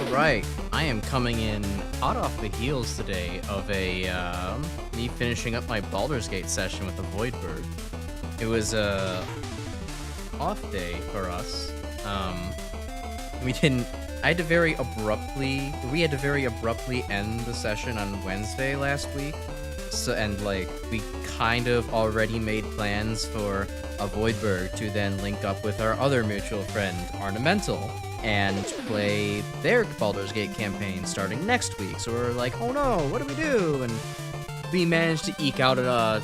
Alright, I am coming in hot off the heels today of me finishing up my Baldur's Gate session with the Voidbird. It was a off day for us. We didn't, I had to very abruptly, we had to very abruptly end the session on Wednesday last week. So, and like, we kind of already made plans for a Voidbird to then link up with our other mutual friend, RoahmMythril, and play their Baldur's Gate campaign starting next week. So we're like, oh no, what do we do? And we managed to eke out a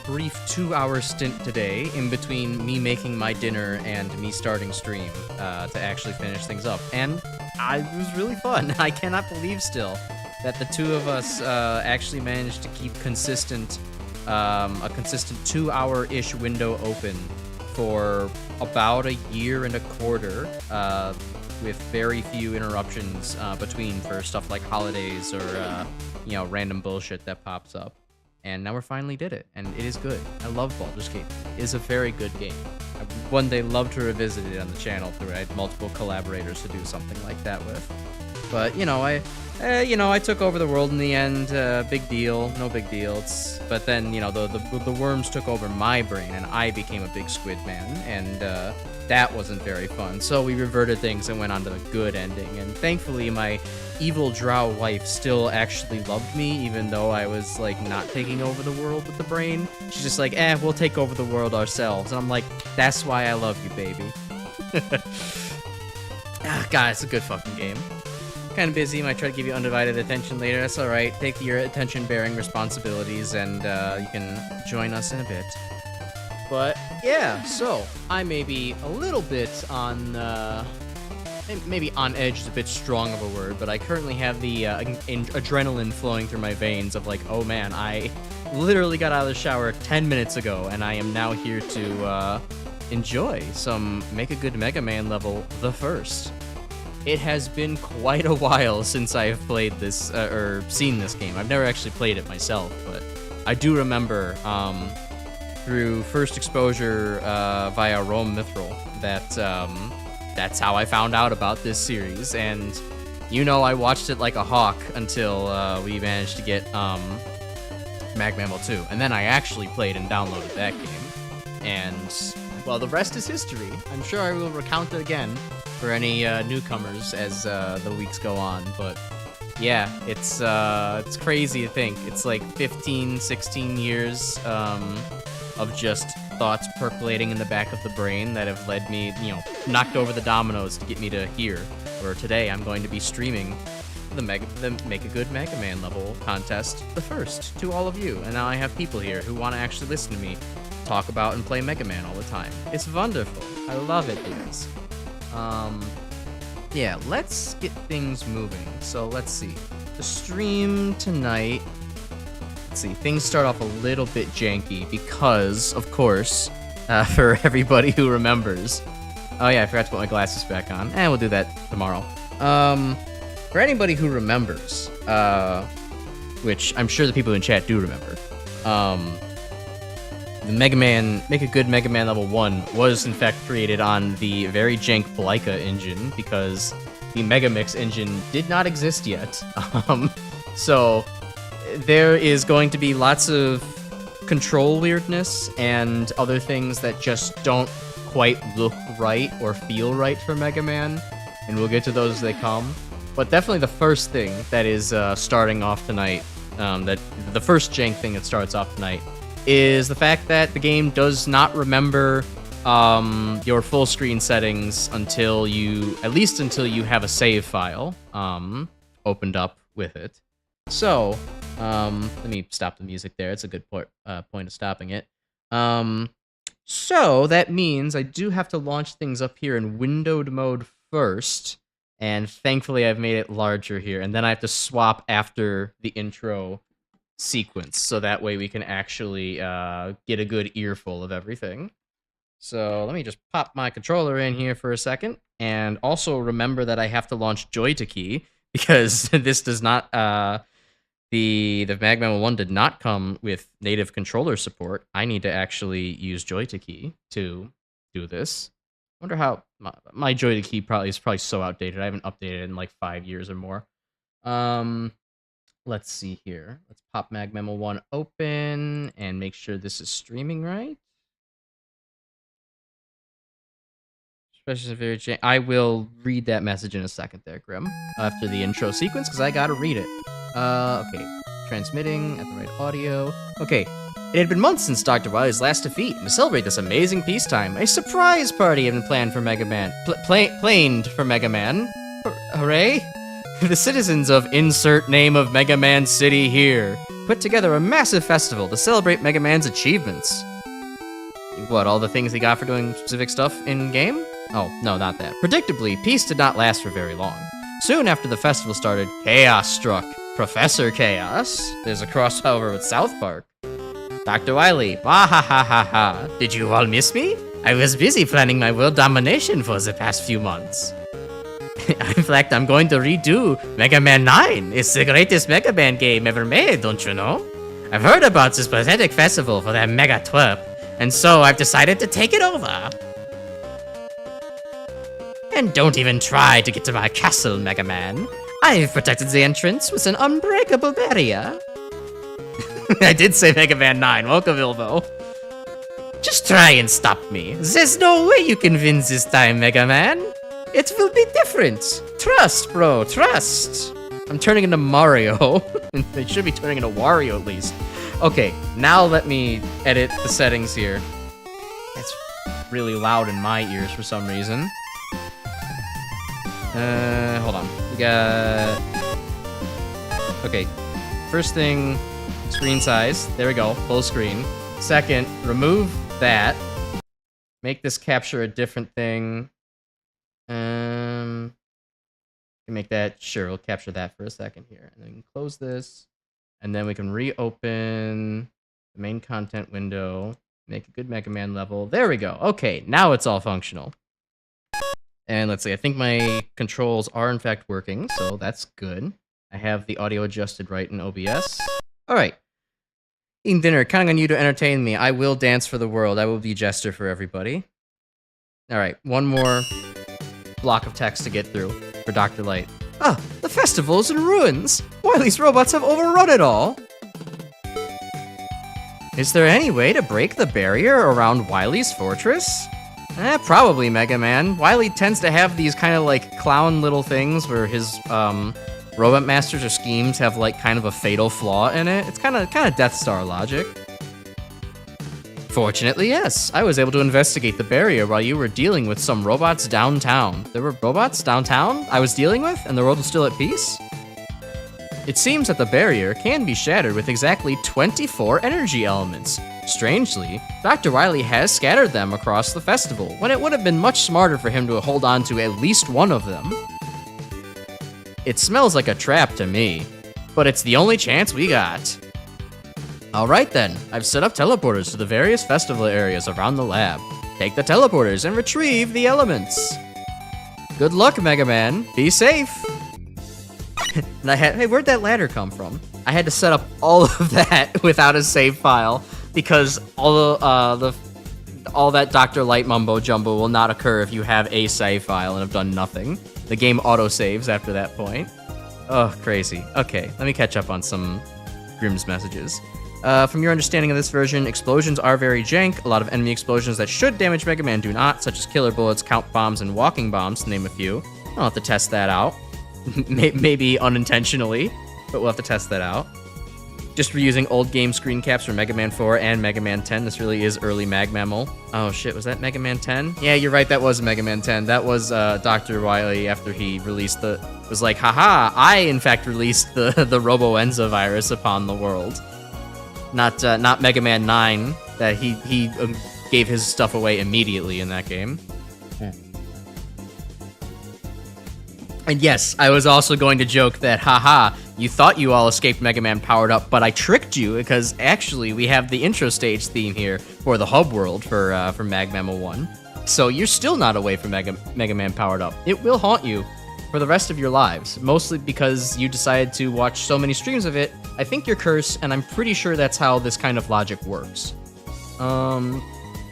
brief 2-hour stint today in between me making my dinner and me starting stream to actually finish things up. And it was really fun. I cannot believe still that the two of us actually managed to keep a consistent 2-hour-ish window open for about a year and a quarter, with very few interruptions between for stuff like holidays or random bullshit that pops up. And now we finally did it, and it is good. I love Baldur's Gate. It is a very good game. I would one day love to revisit it on the channel through multiple collaborators to do something like that with. But I took over the world in the end. Big deal, no big deal. But then the worms took over my brain, and I became a big squid man, and that wasn't very fun. So we reverted things and went on to the good ending. And thankfully, my evil drow wife still actually loved me, even though I was like not taking over the world with the brain. She's just like, we'll take over the world ourselves. And I'm like, that's why I love you, baby. God, it's a good fucking game. Kind of busy. Might try to give you undivided attention later. That's all right. Take your attention-bearing responsibilities, and you can join us in a bit. But yeah, so I may be a little bit on, maybe on edge is a bit strong of a word, but I currently have the adrenaline flowing through my veins of like, oh man, I literally got out of the shower 10 minutes ago, and I am now here to enjoy some Make a Good Mega Man level, the first. It has been quite a while since I have played this, or seen this game. I've never actually played it myself, but I do remember, through first exposure via RoahmMythril, that's how I found out about this series. And, I watched it like a hawk until we managed to get MaGMML 2. And then I actually played and downloaded that game. And, well, the rest is history. I'm sure I will recount it again for any newcomers as the weeks go on, but yeah, it's crazy to think. It's like 15, 16 years of just thoughts percolating in the back of the brain that have led me, knocked over the dominoes to get me to here, where today I'm going to be streaming the Make a Good Mega Man level contest, the first, to all of you. And now I have people here who want to actually listen to me talk about and play Mega Man all the time. It's wonderful. I love it, dudes. Yeah, let's get things moving. So let's see. The stream tonight, let's see, things start off a little bit janky because, of course, for everybody who remembers. Oh yeah, I forgot to put my glasses back on. And we'll do that tomorrow. For anybody who remembers, which I'm sure the people in chat do remember, the Make a Good Mega Man Level 1 was in fact created on the very jank Blyka Engine because the Megamix engine did not exist yet. So there is going to be lots of control weirdness and other things that just don't quite look right or feel right for Mega Man, and we'll get to those as they come. But definitely the first thing that is starting off tonight, the first jank thing that starts off tonight, is the fact that the game does not remember your full screen settings until you have a save file opened up with it. So, let me stop the music there. It's a good point of stopping it. So that means I do have to launch things up here in windowed mode first, and thankfully I've made it larger here, and then I have to swap after the intro sequence, so that way we can actually get a good earful of everything. So let me just pop my controller in here for a second, and also remember that I have to launch Joy-to-Key, because this does not, the MaGMML 1 did not come with native controller support. I need to actually use Joy-to-Key to do this. Wonder how my Joy to Key is probably so outdated. I haven't updated it in like 5 years or more. Let's see here. Let's pop MaGMML 1 open and make sure this is streaming right. I will read that message in a second there, Grim, after the intro sequence, because I gotta read it. Okay. Transmitting at the right audio. Okay. It had been months since Dr. Wily's last defeat, and to celebrate this amazing peacetime, a surprise party had been planned for Mega Man. Planed for Mega Man. Hooray! The citizens of insert name of Mega Man City here put together a massive festival to celebrate Mega Man's achievements. What, all the things he got for doing specific stuff in-game? Oh, no, not that. Predictably, peace did not last for very long. Soon after the festival started, chaos struck. Professor Chaos. There's a crossover with South Park. Dr. Wily. Wahahaha. Did you all miss me? I was busy planning my world domination for the past few months. In fact, I'm going to redo Mega Man 9. It's the greatest Mega Man game ever made, don't you know? I've heard about this pathetic festival for that mega twerp, and so I've decided to take it over. And don't even try to get to my castle, Mega Man. I've protected the entrance with an unbreakable barrier. I did say Mega Man 9. Welcome, Ilvo. Just try and stop me. There's no way you can win this time, Mega Man. It will be different. Trust, bro. Trust. I'm turning into Mario. They should be turning into Wario at least. Okay, now let me edit the settings here. It's really loud in my ears for some reason. Hold on. We got... Okay. First thing, screen size. There we go. Full screen. Second, remove that. Make this capture a different thing. Make that, sure, we'll capture that for a second here. And then close this. And then we can reopen the main content window. Make a good Mega Man level. There we go. Okay, now it's all functional. And let's see, I think my controls are in fact working, so that's good. I have the audio adjusted right in OBS. Alright. Eating dinner, counting on you to entertain me. I will dance for the world. I will be jester for everybody. Alright, one more block of text to get through for Dr. Light. Ah, the festival is in ruins! Wily's robots have overrun it all! Is there any way to break the barrier around Wily's fortress? Probably, Mega Man. Wily tends to have these kind of like clown little things where his robot masters or schemes have like kind of a fatal flaw in it. It's kind of Death Star logic. Fortunately, yes. I was able to investigate the barrier while you were dealing with some robots downtown. There were robots downtown I was dealing with, and the world was still at peace? It seems that the barrier can be shattered with exactly 24 energy elements. Strangely, Dr. Wily has scattered them across the festival, when it would have been much smarter for him to hold on to at least one of them. It smells like a trap to me, but it's the only chance we got. Alright then, I've set up teleporters to the various festival areas around the lab. Take the teleporters and retrieve the elements. Good luck, Mega Man. Be safe. And hey, where'd that ladder come from? I had to set up all of that without a save file because all that Dr. Light mumbo jumbo will not occur if you have a save file and have done nothing. The game auto saves after that point. Oh, crazy. Okay, let me catch up on some Grimm's messages. From your understanding of this version, explosions are very jank. A lot of enemy explosions that should damage Mega Man do not, such as killer bullets, count bombs, and walking bombs, to name a few. I'll have to test that out. Maybe unintentionally, but we'll have to test that out. Just reusing old game screen caps for Mega Man 4 and Mega Man 10. This really is early MaGMML. Oh shit, was that Mega Man 10? Yeah, you're right, that was Mega Man 10. That was Dr. Wily after he released was like, haha, I in fact released the Robo-Enza virus upon the world. Not Mega Man 9, that he gave his stuff away immediately in that game. And yes, I was also going to joke that, haha, you thought you all escaped Mega Man powered up, but I tricked you, because actually we have the intro stage theme here for the hub world for MaGMML 1. So you're still not away from Mega Man powered up. It will haunt you for the rest of your lives, mostly because you decided to watch so many streams of it. I think you're cursed, and I'm pretty sure that's how this kind of logic works.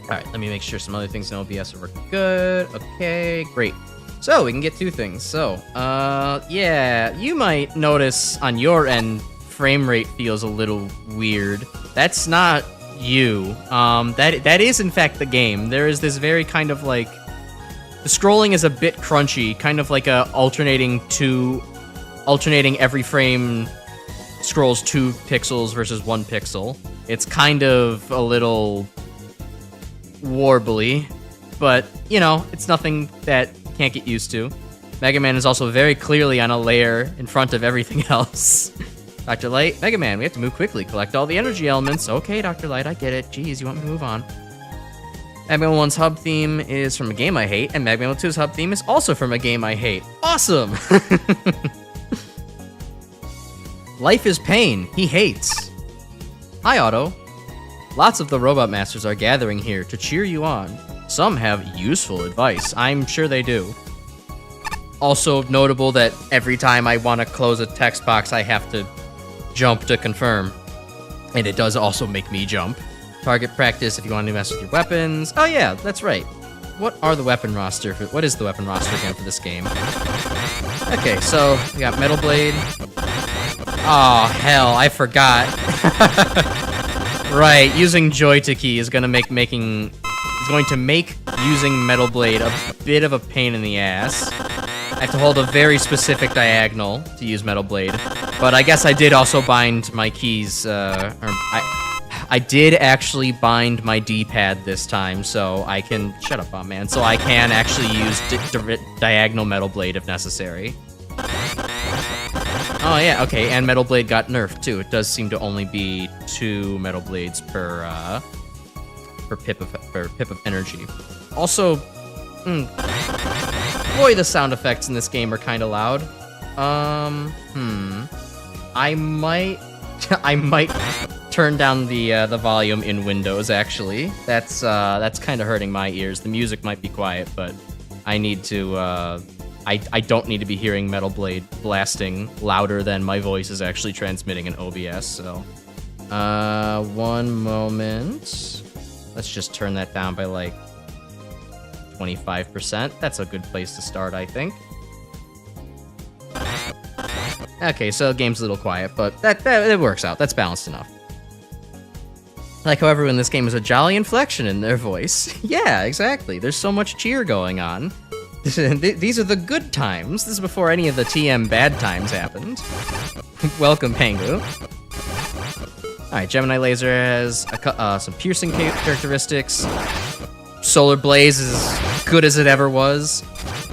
Alright, let me make sure some other things in OBS are good. Okay, great. So, we can get 2 things. So, yeah, you might notice on your end, frame rate feels a little weird. That's not you. That is in fact the game. There is this very kind of like... The scrolling is a bit crunchy, kind of like a alternating every frame scrolls 2 pixels versus 1 pixel. It's kind of a little warbly, but, you know, it's nothing that you can't get used to. Mega Man is also very clearly on a layer in front of everything else. Dr. Light, Mega Man, we have to move quickly, collect all the energy elements. Okay, Dr. Light, I get it. Jeez, you want me to move on. MaGMML 1's hub theme is from a game I hate, and MaGMML 2's hub theme is also from a game I hate. Awesome! Life is pain. He hates. Hi, Otto. Lots of the Robot Masters are gathering here to cheer you on. Some have useful advice. I'm sure they do. Also notable that every time I want to close a text box, I have to jump to confirm. And it does also make me jump. Target practice if you want to mess with your weapons. Oh yeah, that's right. What is the weapon roster again for this game? Okay, so we got Metal Blade. Oh hell, I forgot. Right, using Joy-to-Key is going to make using Metal Blade a bit of a pain in the ass. I have to hold a very specific diagonal to use Metal Blade. But I guess I did also bind my keys, I did actually bind my D-pad this time, so I can... Shut up, man. So I can actually use diagonal Metal Blade if necessary. Oh yeah, okay, and Metal Blade got nerfed too. It does seem to only be 2 Metal Blades per pip of energy. Also, boy, the sound effects in this game are kind of loud. I might turn down the volume in Windows. Actually, that's kind of hurting my ears. The music might be quiet, but I need to. I don't need to be hearing Metal Blade blasting louder than my voice is actually transmitting in OBS. So, one moment. Let's just turn that down by like 25%. That's a good place to start, I think. Okay, so the game's a little quiet, but that it works out. That's balanced enough. I like how everyone in this game has a jolly inflection in their voice. Yeah, exactly. There's so much cheer going on. These are the good times. This is before any of the TM bad times happened. Welcome, Pangu. Alright, Gemini Laser has some piercing characteristics. Solar Blaze is as good as it ever was.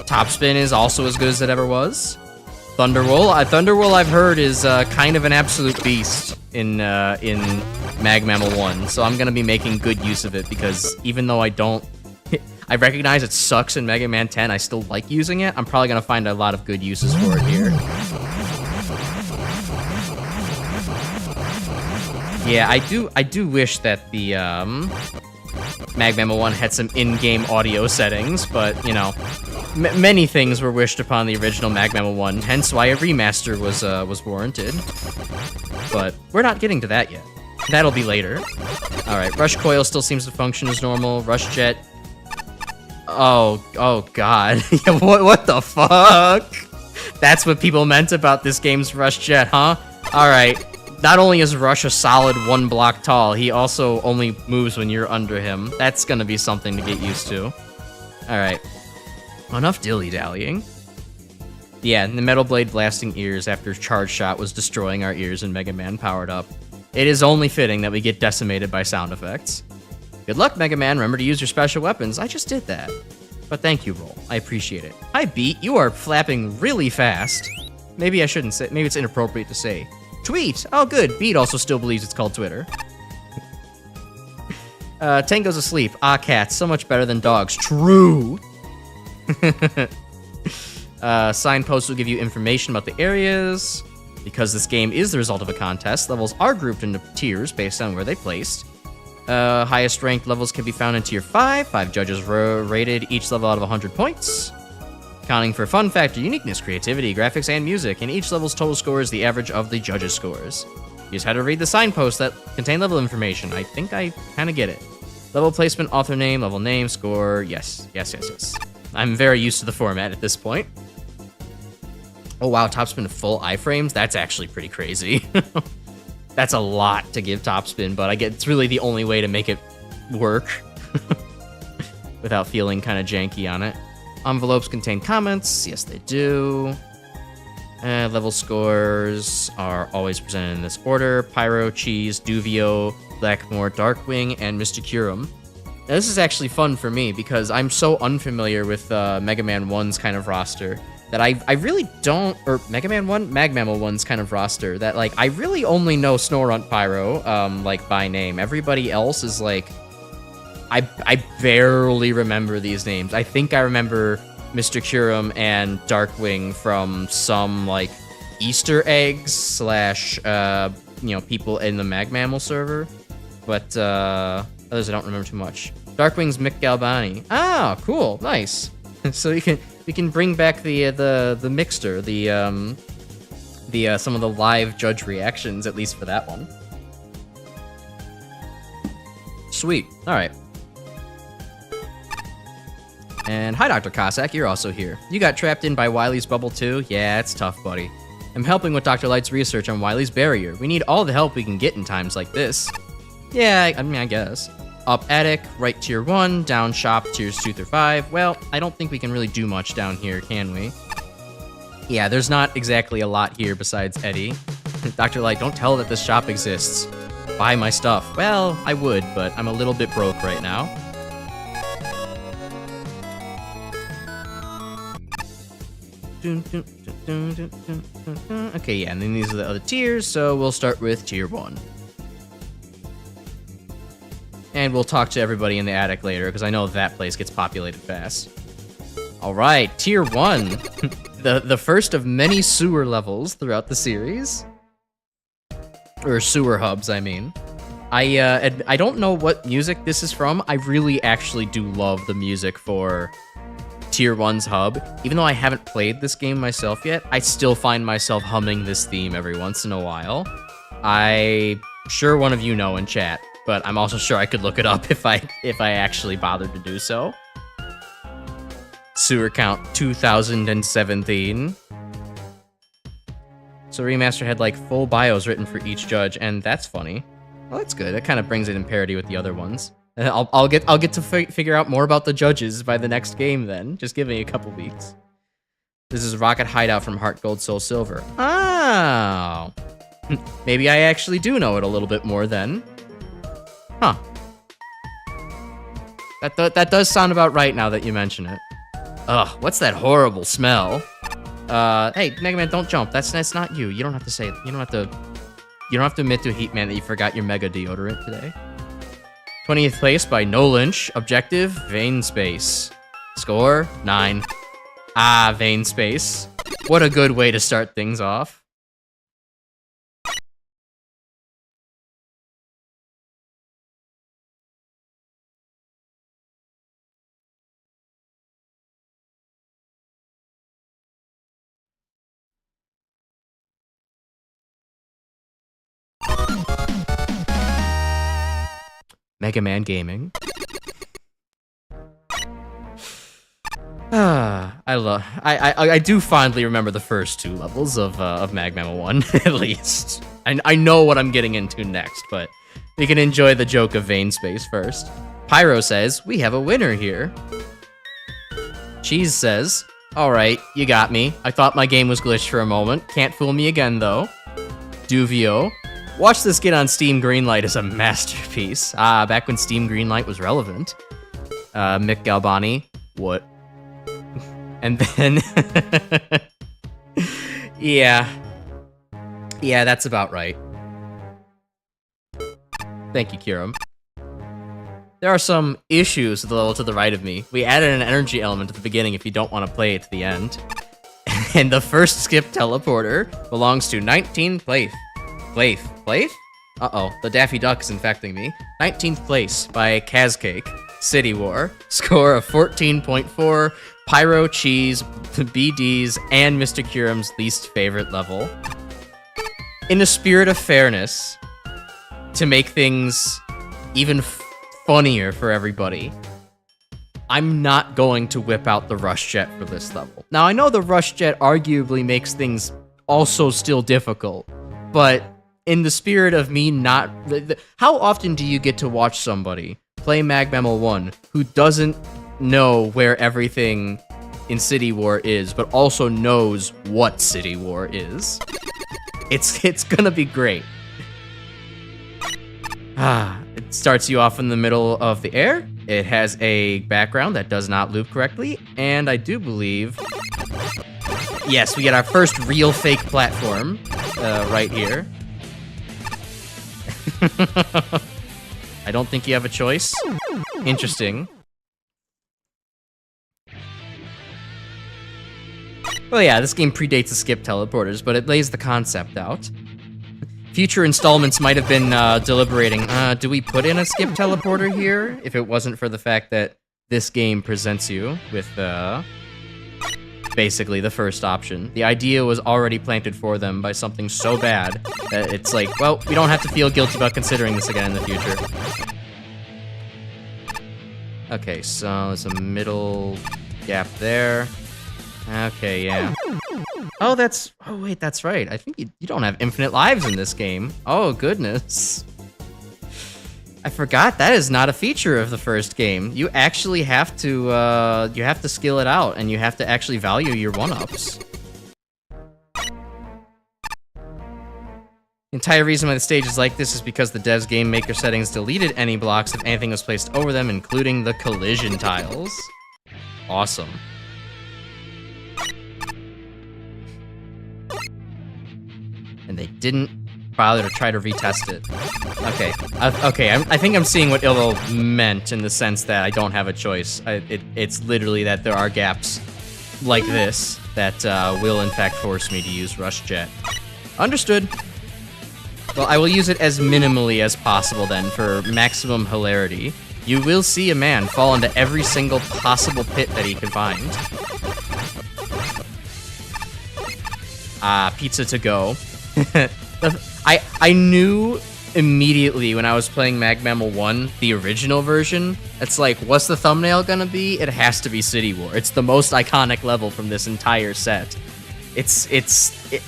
Topspin is also as good as it ever was. Thunderwolf, I've heard, is kind of an absolute beast in MaGMML 1, so I'm gonna be making good use of it, because even though I recognize it sucks in Mega Man 10, I still like using it. I'm probably gonna find a lot of good uses for it here. Yeah, I do wish that the MaGMML 1 had some in-game audio settings, but you know, many things were wished upon the original MaGMML 1, hence why a remaster was warranted. But we're not getting to that yet. That'll be later. Alright, Rush Coil still seems to function as normal. Rush Jet. Oh god. what the fuck? That's what people meant about this game's Rush Jet, huh? Alright. Not only is Rush a solid 1 block tall, he also only moves when you're under him. That's gonna be something to get used to. Alright. Enough dilly-dallying. Yeah, the Metal Blade blasting ears after Charge Shot was destroying our ears in Mega Man Powered Up. It is only fitting that we get decimated by sound effects. Good luck, Mega Man. Remember to use your special weapons. I just did that. But thank you, Roll. I appreciate it. Hi, Beat. You are flapping really fast. Maybe I shouldn't say. Maybe it's inappropriate to say. Tweet! Oh, good. Beat also still believes it's called Twitter. Tango's asleep. Ah, cats. So much better than dogs. True! Signposts will give you information about the areas. Because this game is the result of a contest, levels are grouped into tiers based on where they placed. Highest ranked levels can be found in Tier 5. 5 judges rated each level out of 100 points. Accounting for fun factor, uniqueness, creativity, graphics, and music, and each level's total score is the average of the judges' scores. You just had to read the signposts that contain level information. I think I kind of get it. Level placement, author name, level name, score. Yes. I'm very used to the format at this point. Oh wow, Topspin full iframes? That's actually pretty crazy. That's a lot to give Topspin, but I get it's really the only way to make it work without feeling kind of janky on it. Envelopes contain comments. Yes, they do. Level scores are always presented in this order. Pyro, Cheese, Duvio, Blackmore, Darkwing, and Mr. Curum. Now, this is actually fun for me because I'm so unfamiliar with Mega Man 1's kind of roster that I really don't, or Mega Man 1? MaGMML 1's kind of roster that, like, I really only know Snorunt Pyro, like, by name. Everybody else is, like, I barely remember these names. I think I remember Mr. Curum and Darkwing from some, like, Easter eggs slash, you know, people in the MaGMML server. But, others I don't remember too much. Darkwing's Mick Galbani. Ah, cool. Nice. So we can bring back the mixter, some of the live judge reactions, at least for that one. Sweet. All right. And hi, Dr. Cossack, you're also here. You got trapped in by Wily's bubble too? Yeah, it's tough, buddy. I'm helping with Dr. Light's research on Wily's barrier. We need all the help we can get in times like this. Yeah, I mean, I guess. Up attic, right tier 1, down shop tiers 2 through 5. Well, I don't think we can really do much down here, can we? Yeah, there's not exactly a lot here besides Eddie. Dr. Light, don't tell that this shop exists. Buy my stuff. Well, I would, but I'm a little bit broke right now. Okay, yeah, and then these are the other tiers, so we'll start with tier 1. And we'll talk to everybody in the attic later, because I know that place gets populated fast. Alright, tier 1. the first of many sewer levels throughout the series. Or sewer hubs, I mean. I don't know what music this is from. I really actually do love the music for Tier 1's hub. Even though I haven't played this game myself yet, I still find myself humming this theme every once in a while. I'm sure one of you know in chat, but I'm also sure I could look it up if I actually bothered to do so. Sewer count 2017. So Remaster had like full bios written for each judge, and that's funny. Well, that's good. It kind of brings it in parity with the other ones. I'll get to figure out more about the judges by the next game then. Just give me a couple weeks. This is Rocket Hideout from Heart Gold Soul Silver. Oh. Maybe I actually do know it a little bit more then. Huh. That does sound about right now that you mention it. Ugh, what's that horrible smell? Hey, Mega Man, don't jump. That's not you. You don't have to say it. You don't have to admit to Heatman that you forgot your Mega deodorant today. 20th place by No Lynch. Objective, Vein Space. Score, 9. Ah, Vein Space. What a good way to start things off. Mega Man Gaming. I do fondly remember the first 2 levels of MaGMML 1, at least. I know what I'm getting into next, but we can enjoy the joke of Vein Space first. Pyro says, we have a winner here. Cheese says, alright, you got me. I thought my game was glitched for a moment. Can't fool me again, though. Duvio. Watch This Get on Steam Greenlight is a masterpiece. Ah, back when Steam Greenlight was relevant. Mick Galbani. What? And then... Yeah, that's about right. Thank you, Kiram. There are some issues with the level to the right of me. We added an energy element at the beginning if you don't want to play it to the end. And the first skip teleporter belongs to 19th place. Plaith? Uh-oh, the Daffy Duck is infecting me. 19th place by Kazcake. City War. Score of 14.4. Pyro, Cheese, BD's, and Mr. Curam's least favorite level. In the spirit of fairness, to make things even funnier for everybody, I'm not going to whip out the rush jet for this level. Now, I know the rush jet arguably makes things also still difficult, but in the spirit of me not... How often do you get to watch somebody play MaGMML 1 who doesn't know where everything in City War is, but also knows what City War is? It's gonna be great. It starts you off in the middle of the air. It has a background that does not loop correctly, and I do believe... Yes, we get our first real fake platform right here. I don't think you have a choice. Interesting. Well, yeah, this game predates the skip teleporters, but it lays the concept out. Future installments might have been deliberating, do we put in a skip teleporter here? If it wasn't for the fact that this game presents you with, basically the first option. The idea was already planted for them by something so bad that it's like, well, we don't have to feel guilty about considering this again in the future. Okay, so there's a middle gap there. Okay, yeah. Oh, wait, that's right. I think you don't have infinite lives in this game. Oh, goodness. I forgot that is not a feature of the first game. You actually have to, skill it out, and you have to actually value your one-ups. The entire reason why the stage is like this is because the dev's game maker settings deleted any blocks if anything was placed over them, including the collision tiles. Awesome. And they didn't bother to try to retest it. Okay, I think I'm seeing what Illo meant in the sense that I don't have a choice. It's literally that there are gaps like this that will in fact force me to use Rush Jet. Understood. Well, I will use it as minimally as possible then for maximum hilarity. You will see a man fall into every single possible pit that he can find. Pizza to go. I knew immediately when I was playing MaGMML 1, the original version, it's like, what's the thumbnail gonna be? It has to be City War. It's the most iconic level from this entire set.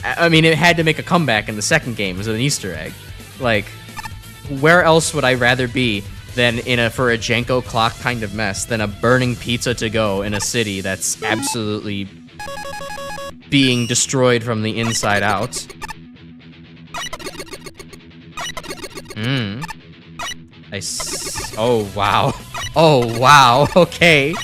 I mean, it had to make a comeback in the second game as an Easter egg. Like, where else would I rather be than for a Janko clock kind of mess than a burning pizza to go in a city that's absolutely being destroyed from the inside out? Oh, wow. Oh, wow. Okay.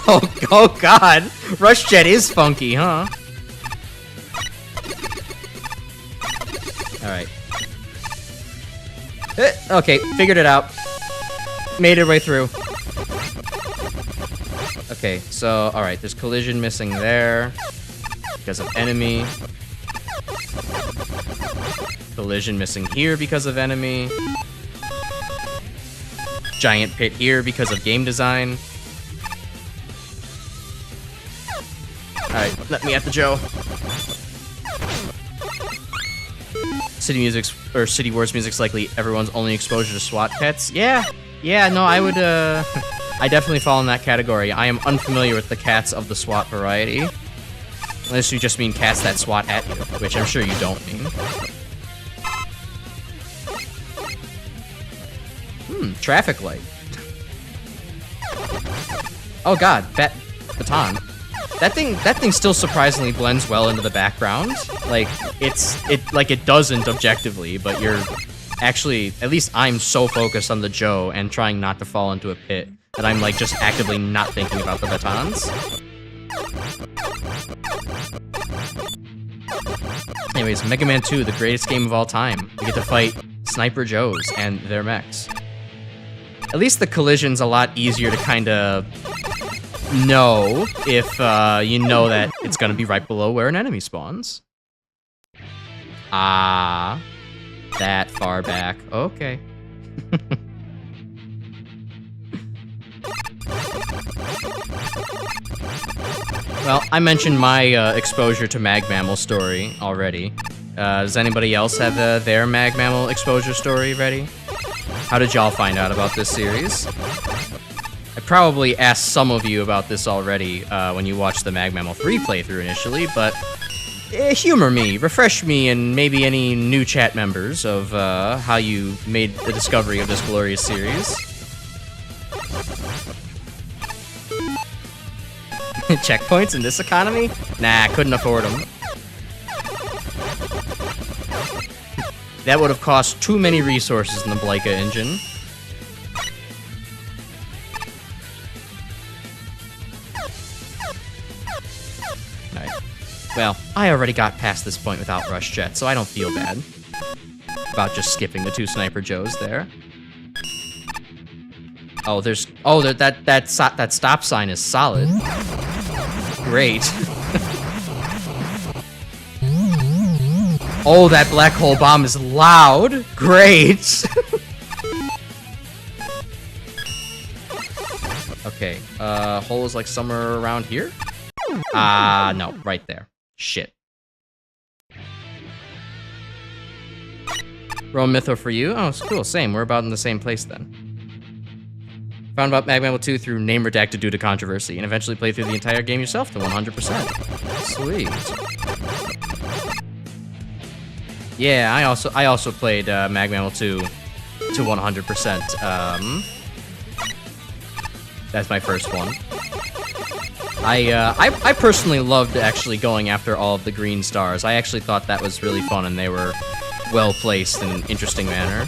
Oh, God. Rush Jet is funky, huh? Alright. Okay, figured it out. Made it way through. Okay, so, alright, there's collision missing there because of enemy. Collision missing here because of enemy. Giant pit here because of game design. Alright, let me at the Joe. City Wars music's likely everyone's only exposure to SWAT pets. Yeah, no, I would, I definitely fall in that category. I am unfamiliar with the cats of the SWAT variety. Unless you just mean cats that SWAT at you, which I'm sure you don't mean. Traffic light. Oh god, baton. That thing still surprisingly blends well into the background. Like, it doesn't objectively, but you're actually, at least I'm so focused on the Joe and trying not to fall into a pit that I'm like just actively not thinking about the batons. Anyways, Mega Man 2, the greatest game of all time. You get to fight Sniper Joes and their mechs. At least the collision's a lot easier to kind of know if you know that it's gonna be right below where an enemy spawns. Ah, that far back. Okay. Well, I mentioned my exposure to MaGMML story already. Does anybody else have their MaGMML exposure story ready? How did y'all find out about this series? I probably asked some of you about this already when you watched the MaGMML 3 playthrough initially, but humor me, refresh me, and maybe any new chat members of how you made the discovery of this glorious series. Checkpoints in this economy? Nah, couldn't afford them. That would have cost too many resources in the Blyka Engine. Alright. Well, I already got past this point without Rush Jet, so I don't feel bad about just skipping the 2 Sniper Joes there. Oh, there's... Oh, that stop sign is solid. Great. Oh, that black hole bomb is loud. Great. Okay, hole is like somewhere around here? No, right there. Shit. RoahmMythril for you? Oh, it's cool, same. We're about in the same place then. Found about MaGMML 2 through name redacted due to controversy, and eventually played through the entire game yourself to 100%. Sweet. Yeah, I also played MaGMML 2 to 100%. That's my first one. I personally loved actually going after all of the green stars. I actually thought that was really fun, and they were well placed in an interesting manner.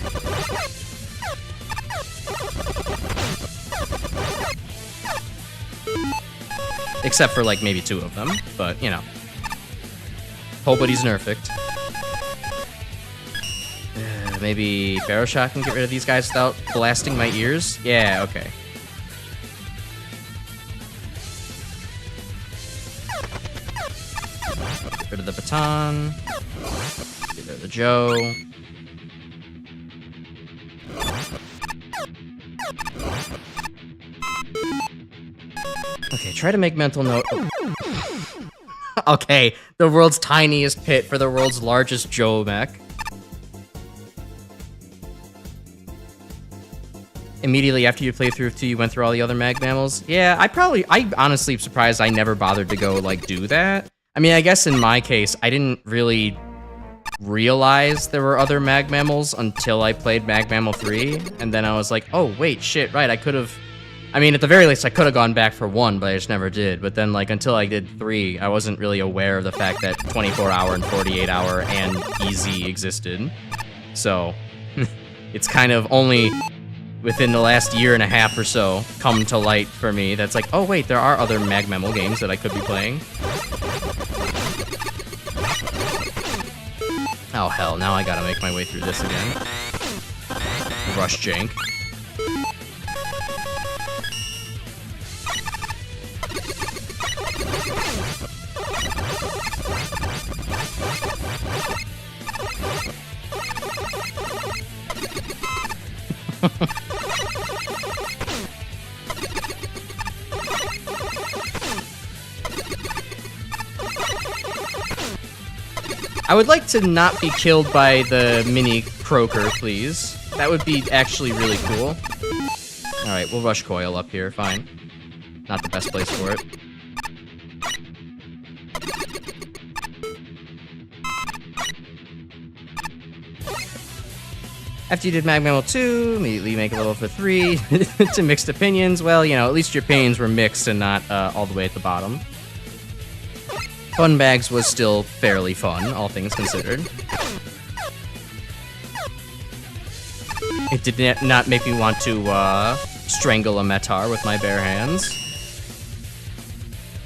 Except for like maybe 2 of them, but you know. Whole buddy's nerfed. Maybe Barrow Shot can get rid of these guys without blasting my ears? Yeah, okay. Get rid of the baton. Get rid of the Joe. Okay, try to make mental note. Okay, the world's tiniest pit for the world's largest Joe mech. Immediately after you played through 2, you went through all the other MaGMMLs? Yeah, I honestly am surprised I never bothered to go, like, do that. I mean, I guess in my case, I didn't really realize there were other MaGMMLs until I played MaGMML 3, and then I was like, oh, wait, shit, right, I could have... I mean, at the very least, I could have gone back for 1, but I just never did. But then, like, until I did 3, I wasn't really aware of the fact that 24-hour and 48-hour and easy existed. So, it's kind of only... within the last year and a half or so, come to light for me. That's like, oh wait, there are other MaGMML games that I could be playing. Oh hell, now I gotta make my way through this again. Rush jank. I would like to not be killed by the mini croaker, please. That would be actually really cool. Alright, we'll rush coil up here, fine. Not the best place for it. After you did MaGMML 2, immediately make a level for 3 to mixed opinions. Well, you know, at least your opinions were mixed and not all the way at the bottom. Fun Bags was still fairly fun, all things considered. It did not make me want to strangle a Metar with my bare hands.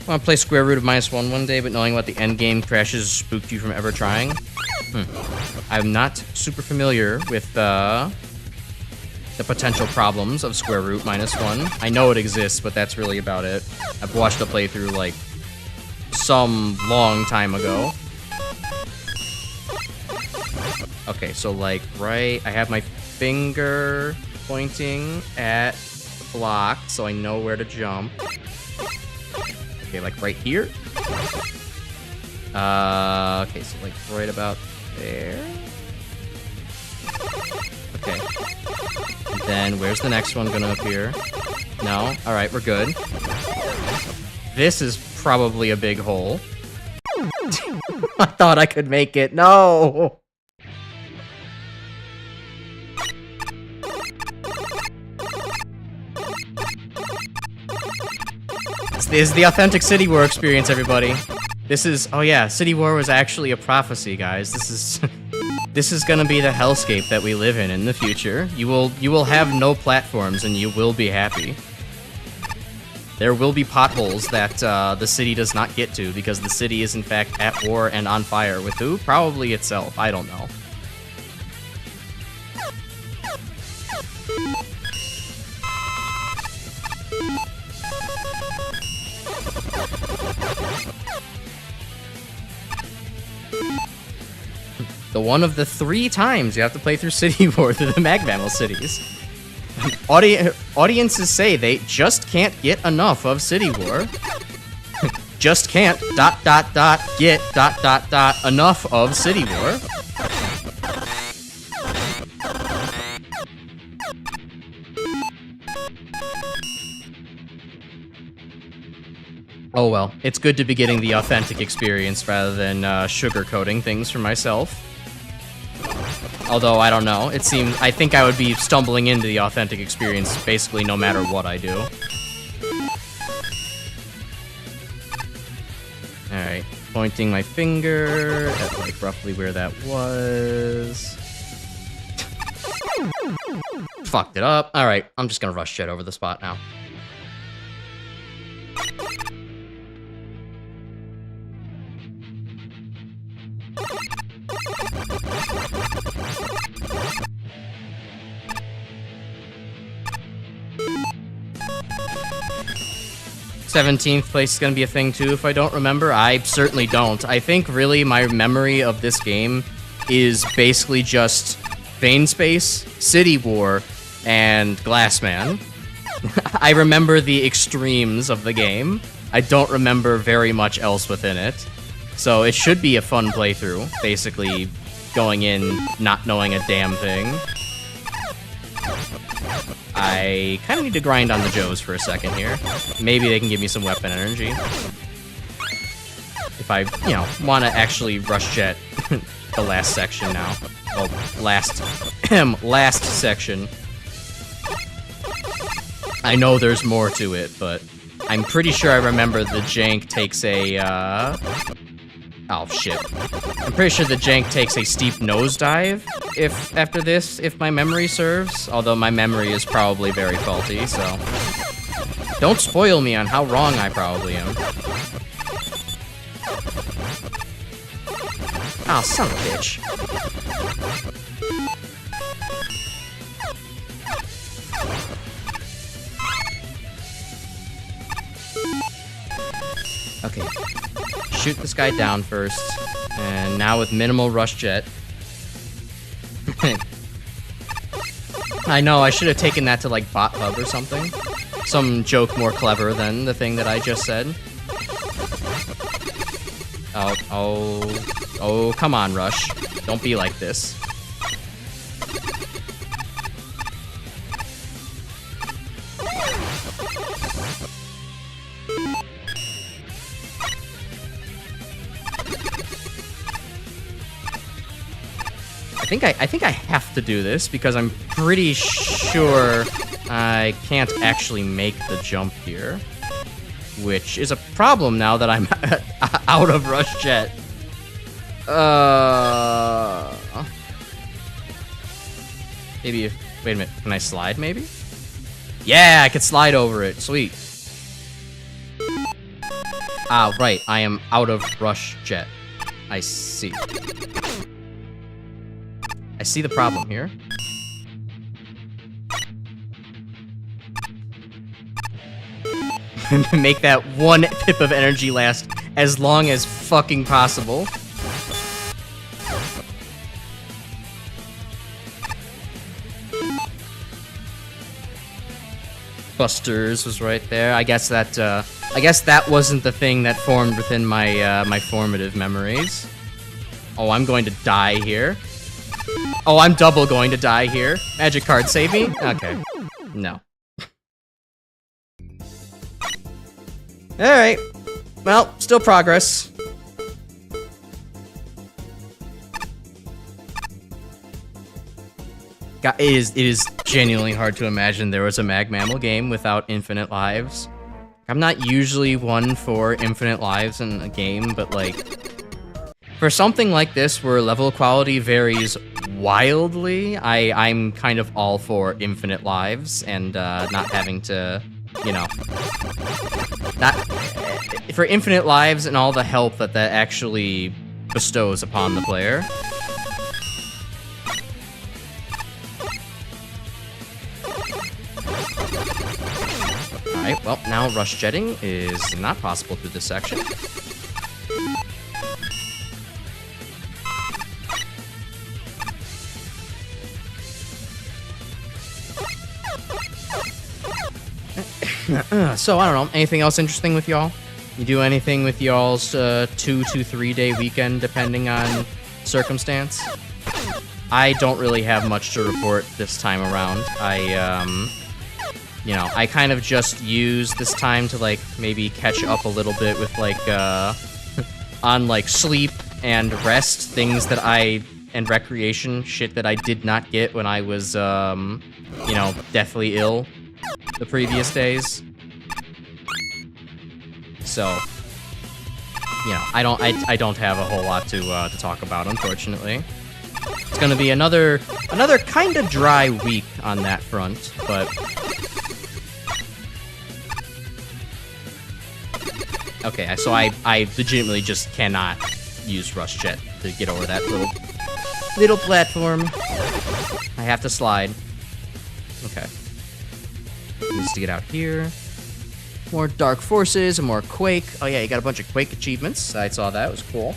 I want to play square root of -1 one day, but knowing what the endgame crashes spooked you from ever trying? I'm not super familiar with the potential problems of square root -1. I know it exists, but that's really about it. I've watched a playthrough, like, some long time ago. Okay, so, like, right... I have my finger pointing at the block, so I know where to jump. Okay, like, right here? Okay, so, like, right about there. Okay. And then where's the next one gonna appear? No? Alright, we're good. This is probably a big hole. I thought I could make it. No! This is the authentic City War experience, everybody. This is... Oh yeah, City War was actually a prophecy, guys. This is... This is gonna be the hellscape that we live in the future. You will have no platforms and you will be happy. There will be potholes that the city does not get to because the city is in fact at war and on fire with who? Probably itself. I don't know. The one of the 3 times you have to play through City War through the MaGMML cities. Audiences say they just can't get enough of City War. Just can't ... get ... enough of City War. Oh well, it's good to be getting the authentic experience rather than sugarcoating things for myself. Although, I don't know, I think I would be stumbling into the authentic experience basically no matter what I do. Alright, pointing my finger at, like, roughly where that was. Fucked it up. Alright, I'm just gonna rush jet over the spot now. '17th place is gonna be a thing too, if I don't remember. I certainly don't. I think really my memory of this game is basically just Vane Space, City War, and Glassman. I remember the extremes of the game. I don't remember very much else within it. So it should be a fun playthrough, basically going in not knowing a damn thing. I kind of need to grind on the Joes for a second here. Maybe they can give me some weapon energy. If I, you know, want to actually rush jet the last section now. Well, last section. I know there's more to it, but I'm pretty sure I remember the jank takes a, oh shit. I'm pretty sure the jank takes a steep nosedive after this, if my memory serves. Although my memory is probably very faulty, so... Don't spoil me on how wrong I probably am. Oh, son of a bitch. Okay. Shoot this guy down first. And now with minimal rush jet. I know, I should have taken that to, like, Bot Hub or something. Some joke more clever than the thing that I just said. Oh, come on, Rush. Don't be like this. I think I have to do this because I'm pretty sure I can't actually make the jump here, which is a problem now that I'm out of rush jet. Maybe wait a minute, can I slide maybe? Yeah, I could slide over it. Sweet. Ah, right, I am out of rush jet. I see. I see the problem here. Make that one pip of energy last as long as fucking possible. Busters was right there. I guess that wasn't the thing that formed within my my formative memories. Oh, I'm going to die here. Oh, I'm double going to die here. Magic card, save me? Okay. No. Alright. Well, still progress. God, it is genuinely hard to imagine there was a MaGMML game without infinite lives. I'm not usually one for infinite lives in a game, but like, for something like this where level quality varies wildly, I'm kind of all for infinite lives and not having to, you know, not for infinite lives and all the help that actually bestows upon the player. Alright, well, now rush jetting is not possible through this section. So, I don't know, anything else interesting with y'all? You do anything with y'all's 2 to 3 day weekend, depending on circumstance? I don't really have much to report this time around. You know, I kind of just use this time to, like, maybe catch up a little bit with, like, on, like, sleep and rest, things that and recreation, shit that I did not get when I was, you know, deathly ill the previous days. So, you know, I don't have a whole lot to talk about, unfortunately. It's gonna be another kind of dry week on that front, but okay, so I legitimately just cannot use Rush Jet to get over that little platform. I have to slide. Okay. Needs to get out here. More Dark Forces and more Quake. Oh yeah, you got a bunch of Quake achievements. I saw that, it was cool.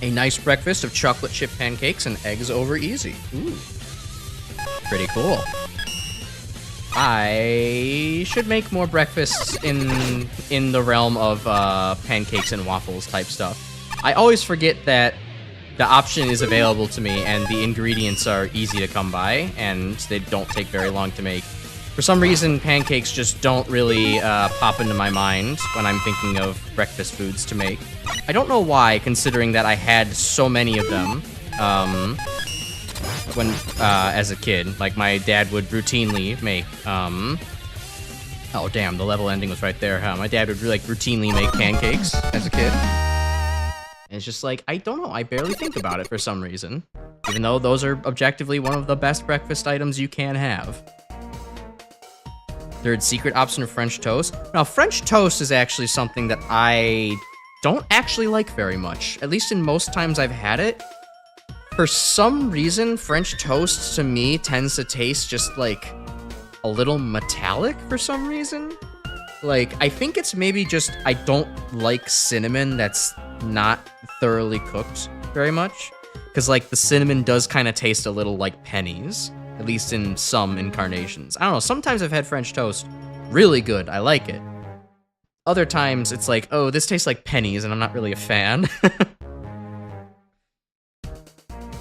A nice breakfast of chocolate chip pancakes and eggs over easy. Ooh. Pretty cool. I should make more breakfasts in the realm of pancakes and waffles type stuff. I always forget that the option is available to me and the ingredients are easy to come by and they don't take very long to make. For some reason, pancakes just don't really pop into my mind when I'm thinking of breakfast foods to make. I don't know why, considering that I had so many of them when as a kid. Like, my dad would routinely make, oh damn, the level ending was right there, huh? My dad would, like, routinely make pancakes as a kid. And it's just like, I don't know, I barely think about it for some reason. Even though those are objectively one of the best breakfast items you can have. Third secret option of French toast. Now, French toast is actually something that I don't actually like very much. At least in most times I've had it. For some reason, French toast to me tends to taste just like a little metallic for some reason. Like, I think it's maybe just I don't like cinnamon that's not thoroughly cooked very much. Because, like, the cinnamon does kind of taste a little like pennies. At least in some incarnations. I don't know, sometimes I've had French toast really good, I like it. Other times it's like, oh, this tastes like pennies and I'm not really a fan.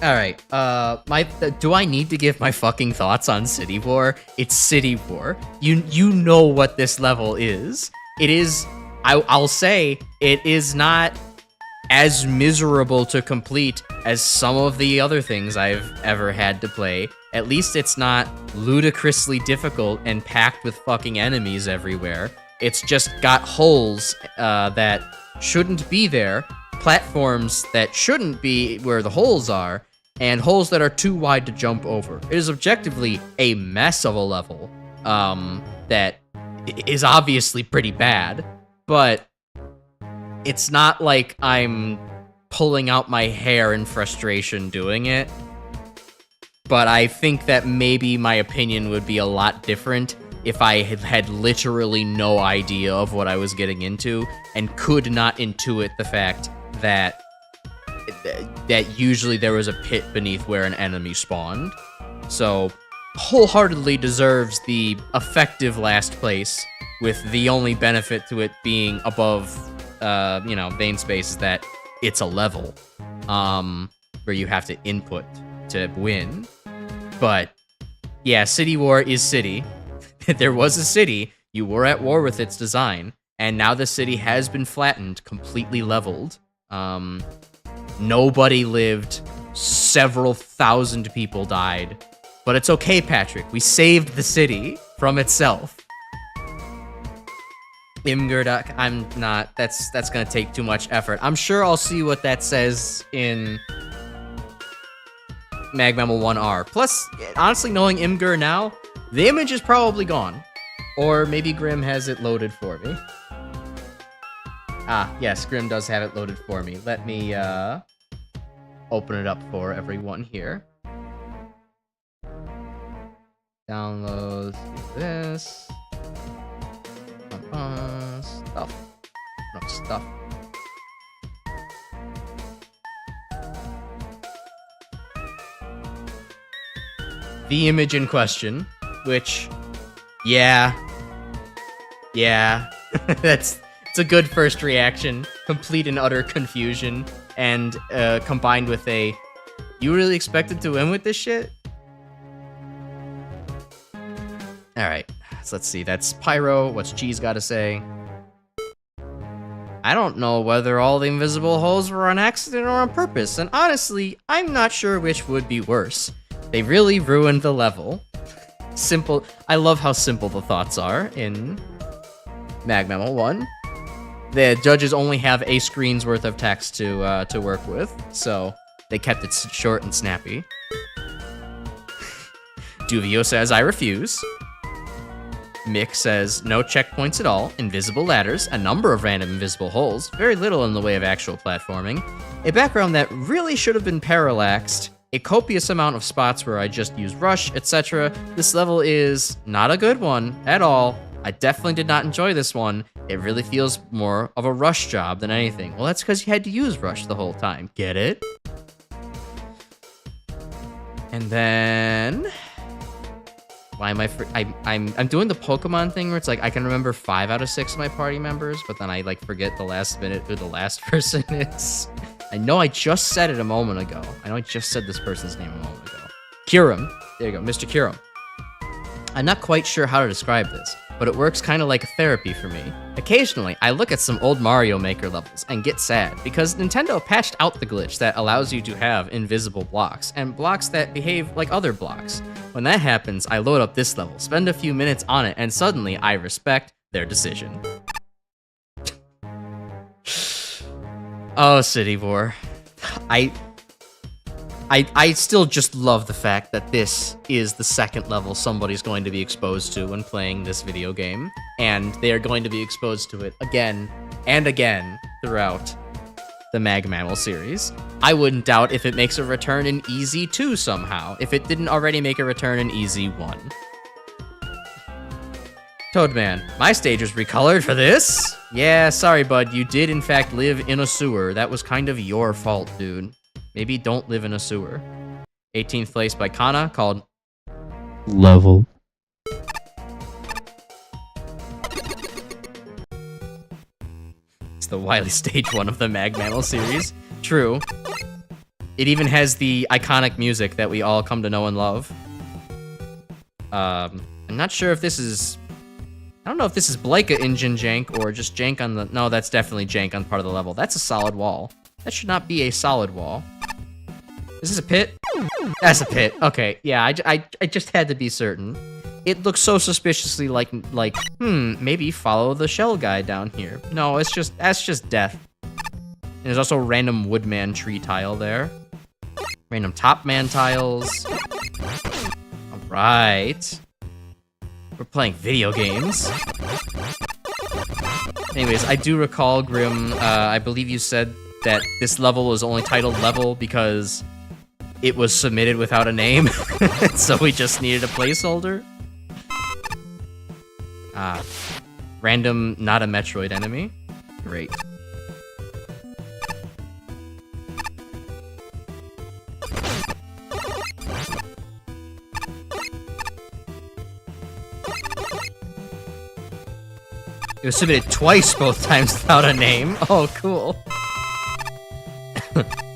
Alright, do I need to give my fucking thoughts on City War? It's City War. You know what this level is. It is, I'll say, it is not as miserable to complete as some of the other things I've ever had to play. At least it's not ludicrously difficult and packed with fucking enemies everywhere. It's just got holes that shouldn't be there, platforms that shouldn't be where the holes are, and holes that are too wide to jump over. It is objectively a mess of a level that is obviously pretty bad, but it's not like I'm pulling out my hair in frustration doing it. But I think that maybe my opinion would be a lot different if I had literally no idea of what I was getting into and could not intuit the fact that usually there was a pit beneath where an enemy spawned. So, wholeheartedly deserves the effective last place, with the only benefit to it being above you know, vein space is that it's a level, where you have to input to win. But yeah, City War is city. There was a city. You were at war with its design, and now the city has been flattened, completely leveled. Nobody lived. Several thousand people died. But it's okay, Patrick. We saved the city from itself. Imgur. I'm not. That's gonna take too much effort. I'm sure I'll see what that says in MaGMML 1R. Plus, honestly, knowing Imgur now, the image is probably gone. Or maybe Grim has it loaded for me. Ah, yes, Grim does have it loaded for me. Let me open it up for everyone here. Downloads this. Stuff. No, stuff. The image in question, which, yeah, it's a good first reaction. Complete and utter confusion, and combined with a, you really expected to win with this shit? All right, so let's see. That's Pyro. What's Cheese got to say? I don't know whether all the invisible holes were on accident or on purpose, and honestly, I'm not sure which would be worse. They really ruined the level. Simple. I love how simple the thoughts are in MaGMML 1. The judges only have a screen's worth of text to work with, so they kept it short and snappy. Duvio says, I refuse. Mick says, no checkpoints at all, invisible ladders, a number of random invisible holes, very little in the way of actual platforming, a background that really should have been parallaxed, a copious amount of spots where I just use rush, etc. This level is not a good one at all. I definitely did not enjoy this one. It really feels more of a rush job than anything. Well, that's because you had to use rush the whole time. Get it? And then... why am I'm doing the Pokemon thing where it's like I can remember 5 out of 6 of my party members, but then I like forget the last minute who the last person is. I know I just said it a moment ago. I know I just said this person's name a moment ago. Kiram. There you go, Mr. Kiram. I'm not quite sure how to describe this, but it works kind of like a therapy for me. Occasionally, I look at some old Mario Maker levels and get sad because Nintendo patched out the glitch that allows you to have invisible blocks and blocks that behave like other blocks. When that happens, I load up this level, spend a few minutes on it, and suddenly I respect their decision. Oh, City War. I still just love the fact that this is the second level somebody's going to be exposed to when playing this video game, and they are going to be exposed to it again and again throughout the MaGMML series. I wouldn't doubt if it makes a return in Easy 2 somehow, if it didn't already make a return in Easy 1. Toadman, my stage was recolored for this? Yeah, sorry bud, you did in fact live in a sewer. That was kind of your fault, dude. Maybe don't live in a sewer. 18th place by Kana, called Level. It's the Wily Stage 1 of the MaGMML series. True. It even has the iconic music that we all come to know and love. I'm not sure if this is... I don't know if this is Blyka Engine jank or just jank on the... No, that's definitely jank on part of the level. That's a solid wall. That should not be a solid wall. Is this a pit? That's a pit. Okay, yeah, I just had to be certain. It looks so suspiciously like, maybe follow the shell guy down here. No, that's just death. And there's also a random woodman tree tile there. Random top man tiles. All right. We're playing video games. Anyways, I do recall, Grim, I believe you said that this level was only titled level because it was submitted without a name, so we just needed a placeholder. Random, not a Metroid enemy. Great. It was submitted twice, both times without a name. Oh, cool.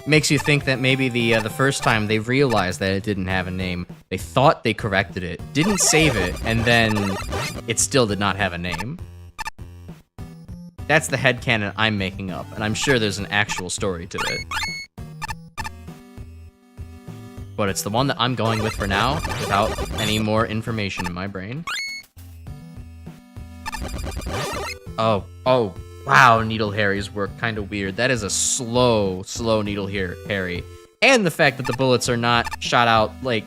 Makes you think that maybe the first time they realized that it didn't have a name. They thought they corrected it, didn't save it, and then it still did not have a name. That's the headcanon I'm making up, and I'm sure there's an actual story to it. But it's the one that I'm going with for now, without any more information in my brain. Oh, wow, Needle Harry's work kind of weird. That is a slow Needle Harry. And the fact that the bullets are not shot out, like,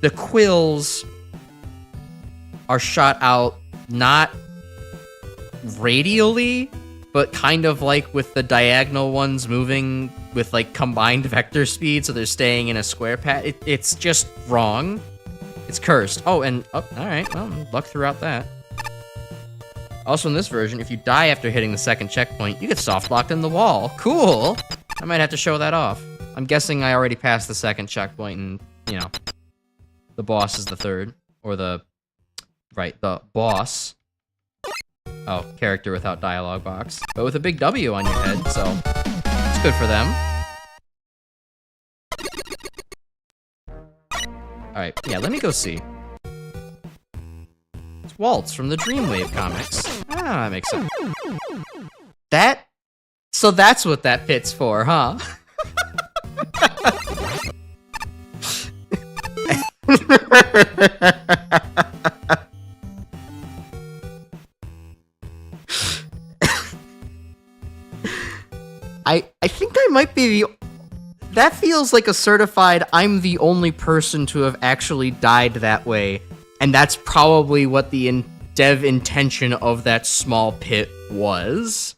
the quills are shot out not radially, but kind of like with the diagonal ones moving with like combined vector speed, so they're staying in a square path. It's just wrong. It's cursed. Oh, and alright, well, luck throughout that. Also in this version, if you die after hitting the second checkpoint, you get soft locked in the wall. Cool! I might have to show that off. I'm guessing I already passed the second checkpoint and, you know, the boss is the third. Or the boss. Oh, character without dialogue box. But with a big W on your head, so it's good for them. Alright, yeah, let me go see. It's Waltz from the Dreamwave comics. Ah, that makes sense. So that's what that pit's for, huh? I think I might be the... That feels like a certified I'm the only person to have actually died that way, and that's probably what the dev intention of that small pit was.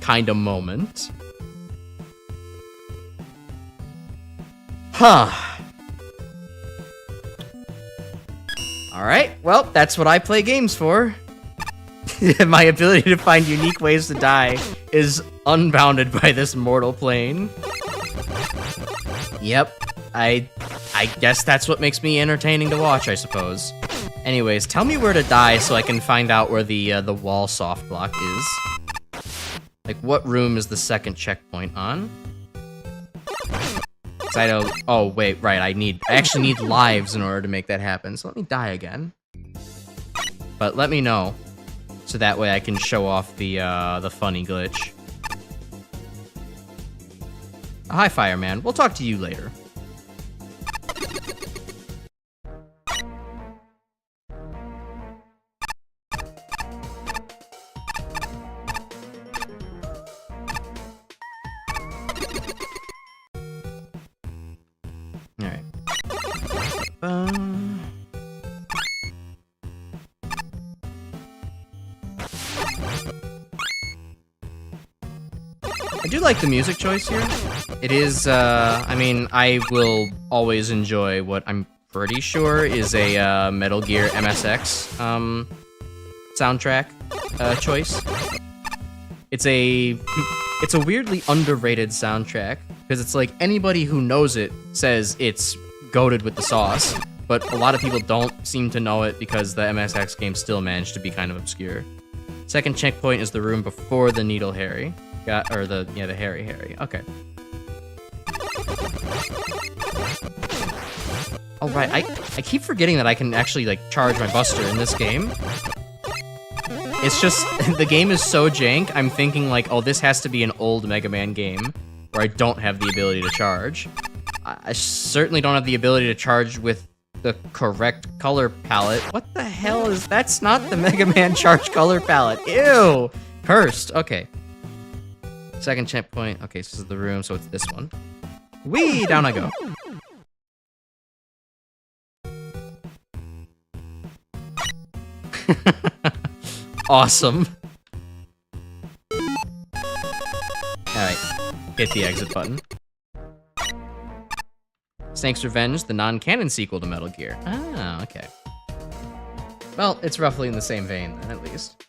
Kind of moment. Huh. Alright, well, that's what I play games for. My ability to find unique ways to die is unbounded by this mortal plane. Yep, I guess that's what makes me entertaining to watch, I suppose. Anyways, tell me where to die so I can find out where the wall soft block is. Like, what room is the second checkpoint on? 'Cause I don't... Oh, wait, right, I actually need lives in order to make that happen, so let me die again. But let me know, so that way I can show off the funny glitch. Hi, Fireman. We'll talk to you later. Alright. I do like the music choice here. It is, I mean, I will always enjoy what I'm pretty sure is a Metal Gear MSX soundtrack choice. It's a weirdly underrated soundtrack, because it's like anybody who knows it says it's goated with the sauce, but a lot of people don't seem to know it because the MSX games still managed to be kind of obscure. Second checkpoint is the room before the Needle Harry. The Harry. Okay. Oh, right, I keep forgetting that I can actually, like, charge my Buster in this game. It's just, the game is so jank, I'm thinking, like, oh, this has to be an old Mega Man game, where I don't have the ability to charge. I certainly don't have the ability to charge with the correct color palette. What the hell is... That's not the Mega Man charge color palette. Ew! Cursed. Okay. Second checkpoint. Okay, so this is the room, so it's this one. Whee! Down I go. Awesome. Alright. Hit the exit button. Snake's Revenge, the non-canon sequel to Metal Gear. Ah, okay. Well, it's roughly in the same vein, then, at least.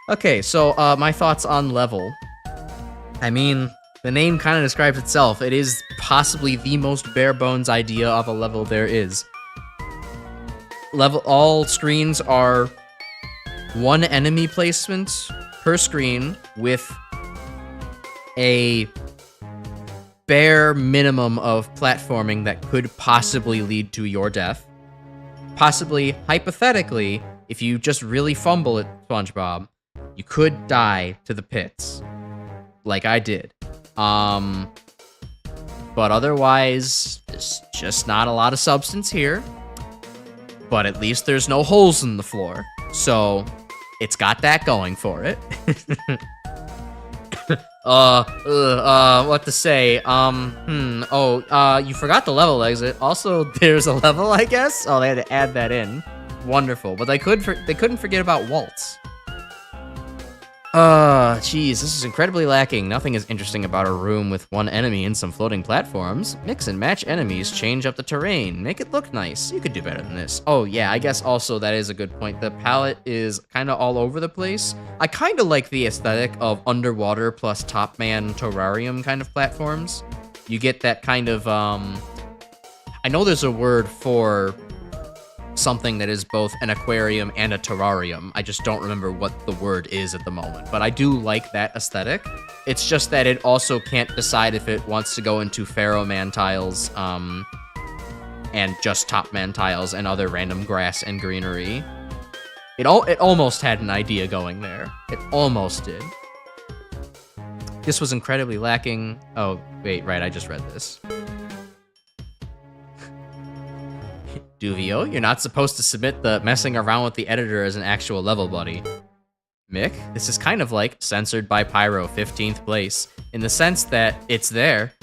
Okay, so, my thoughts on level. I mean, the name kind of describes itself. It is possibly the most bare-bones idea of a level there is. all screens are one enemy placement per screen with a bare minimum of platforming that could possibly lead to your death. Possibly, hypothetically, if you just really fumble at SpongeBob, you could die to the pits, like I did. But otherwise, there's just not a lot of substance here. But at least there's no holes in the floor, so it's got that going for it. What to say? You forgot the level exit. Also, there's a level, I guess. Oh, they had to add that in. Wonderful, but they couldn't forget about Waltz. Geez, this is incredibly lacking. Nothing is interesting about a room with one enemy and some floating platforms. Mix and match enemies, change up the terrain, make it look nice. You could do better than this. Oh yeah, I guess also that is a good point. The palette is kind of all over the place. I kind of like the aesthetic of underwater plus Top Man terrarium kind of platforms. You get that kind of, I know there's a word for something that is both an aquarium and a terrarium. I just don't remember what the word is at the moment, but I do like that aesthetic. It's just that it also can't decide if it wants to go into Pharaoh Man tiles, and just Top Man tiles and other random grass and greenery. It almost had an idea going there. It almost did. This was incredibly lacking. Oh, wait, right, I just read this. Duvio, you're not supposed to submit the messing around with the editor as an actual level, buddy. Mick, this is kind of like Censored by Pyro 15th place, in the sense that it's there.